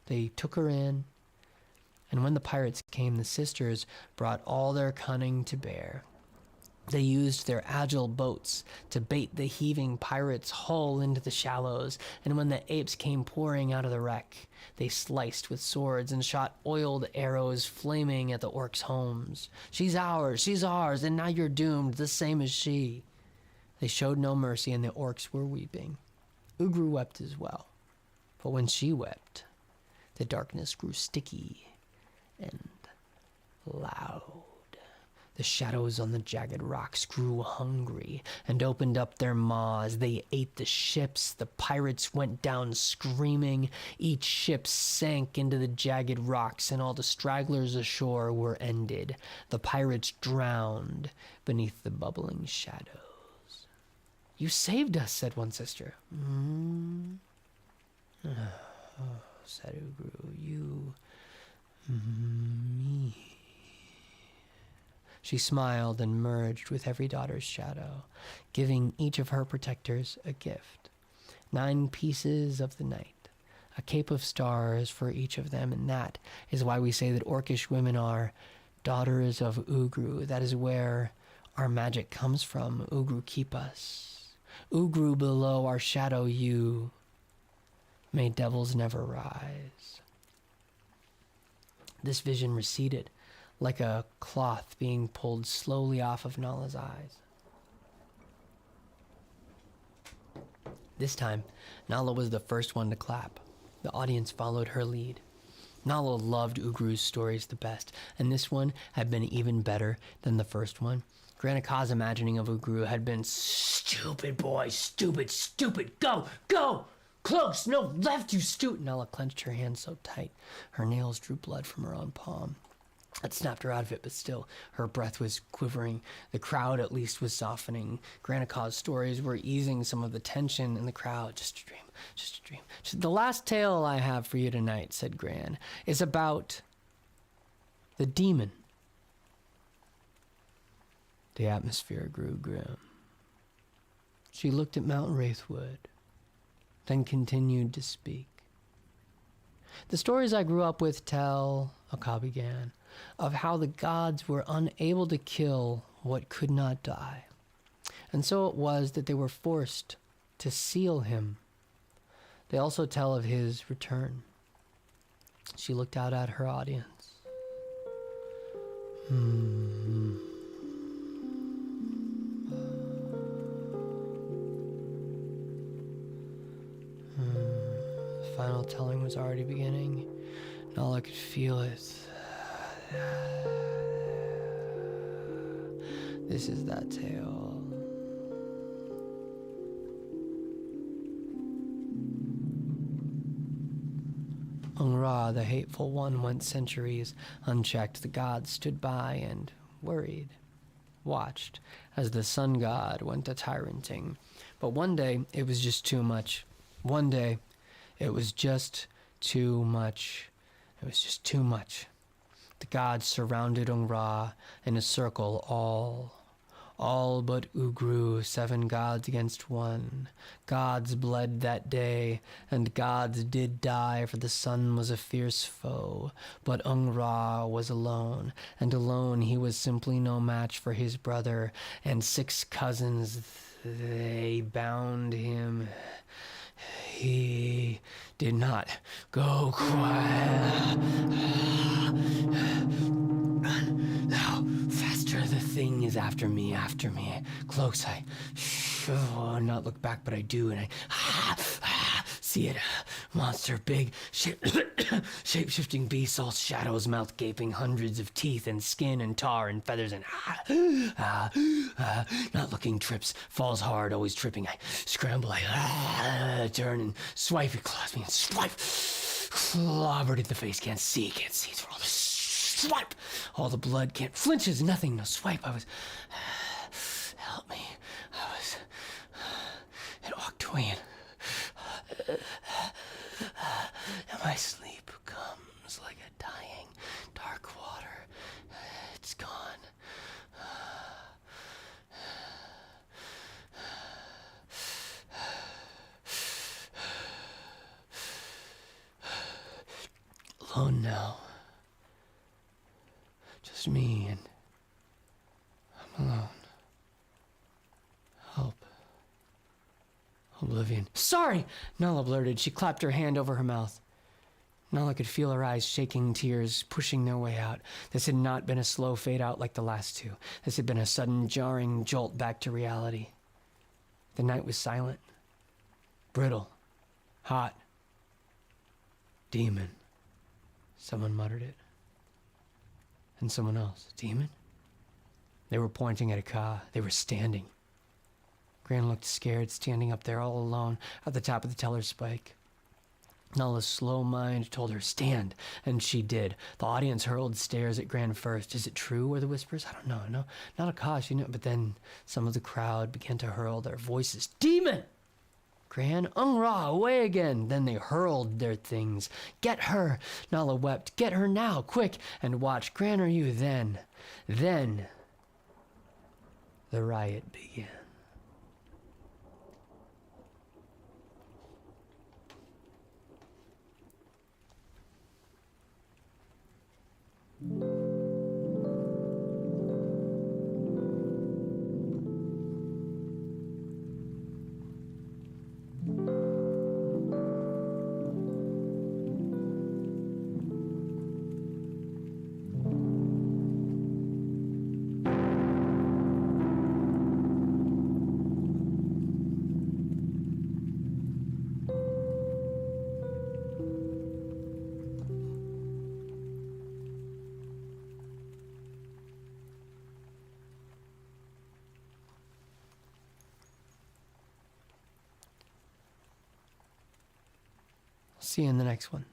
They took her in, and when the pirates came, the sisters brought all their cunning to bear. They used their agile boats to bait the heaving pirate's hull into the shallows, and when the apes came pouring out of the wreck, they sliced with swords and shot oiled arrows flaming at the orcs' homes. She's ours, and now you're doomed, the same as she. They showed no mercy, and the orcs were weeping. Ugru wept as well, but when she wept, the darkness grew sticky and loud. The shadows on the jagged rocks grew hungry and opened up their maws. They ate the ships. The pirates went down screaming. Each ship sank into the jagged rocks, and all the stragglers ashore were ended. The pirates drowned beneath the bubbling shadows. "You saved us," said one sister. Said Ugru. "You... me." She smiled and merged with every daughter's shadow, giving each of her protectors a gift. 9 pieces of the night, a cape of stars for each of them, and that is why we say that Orcish women are daughters of Ugru. That is where our magic comes from. Ugru, keep us. Ugru, below our shadow you. May devils never rise. This vision receded, like a cloth being pulled slowly off of Nala's eyes. This time, Nala was the first one to clap. The audience followed her lead. Nala loved Ugru's stories the best, and this one had been even better than the first one. Granika's imagining of Ugru had been, "Stupid boy, stupid, go! Close, no, left, you stupid!" Nala clenched her hands so tight, her nails drew blood from her own palm. That snapped her out of it, but still, her breath was quivering. The crowd, at least, was softening. Granika's stories were easing some of the tension in the crowd. Just a dream. "The last tale I have for you tonight," said Gran, "is about the demon." The atmosphere grew grim. She looked at Mount Wraithwood, then continued to speak. "The stories I grew up with tell," Akka began, "of how the gods were unable to kill what could not die. And so it was that they were forced to seal him. They also tell of his return." She looked out at her audience. The final telling was already beginning. Nala could feel it. This is that tale. Ung-Ra, the hateful one, went centuries unchecked. The gods stood by and worried, watched as the sun god went a tyranting. But one day, it was just too much. One day, it was just too much. It was just too much. The gods surrounded Ung-Ra in a circle, all but Ugru, 7 gods against 1. Gods bled that day, and gods did die, for the sun was a fierce foe. But Ung-Ra was alone, and alone he was simply no match for his brother and 6 cousins. They bound him. He did not go quiet. Now, faster, the thing is after me. Close, I not look back, but I do, and I see it. Monster, big, shape-shifting beast, all shadows, mouth gaping, hundreds of teeth and skin and tar and feathers, and not looking, trips, falls hard, always tripping. I scramble, I turn and swipe, it claws me and swipe, clobbered at the face, can't see, it's all swipe, all the blood, can't flinches, nothing, no swipe. I was, help me, it walked away and my sleep comes like a dying dark water. It's gone. Alone now. Just me, and I'm alone. Help. Oblivion. Sorry! Nala blurted. She clapped her hand over her mouth. Nala could feel her eyes shaking, tears pushing their way out. This had not been a slow fade out like the last 2. This had been a sudden, jarring jolt back to reality. The night was silent, brittle, hot. Demon. Someone muttered it. And someone else. Demon? They were pointing at a Ka. They were standing. Gran looked scared, standing up there all alone at the top of the teller's spike. Nala's slow mind told her, stand, and she did. The audience hurled stares at Gran first. Is it true, were the whispers? I don't know. No, not a Ka, she knew. But then some of the crowd began to hurl their voices. Demon! Gran, Ung-Ra, away again. Then they hurled their things. Get her! Nala wept. Get her now, quick! And watch. Gran, are you then? Then the riot began. See you in the next one.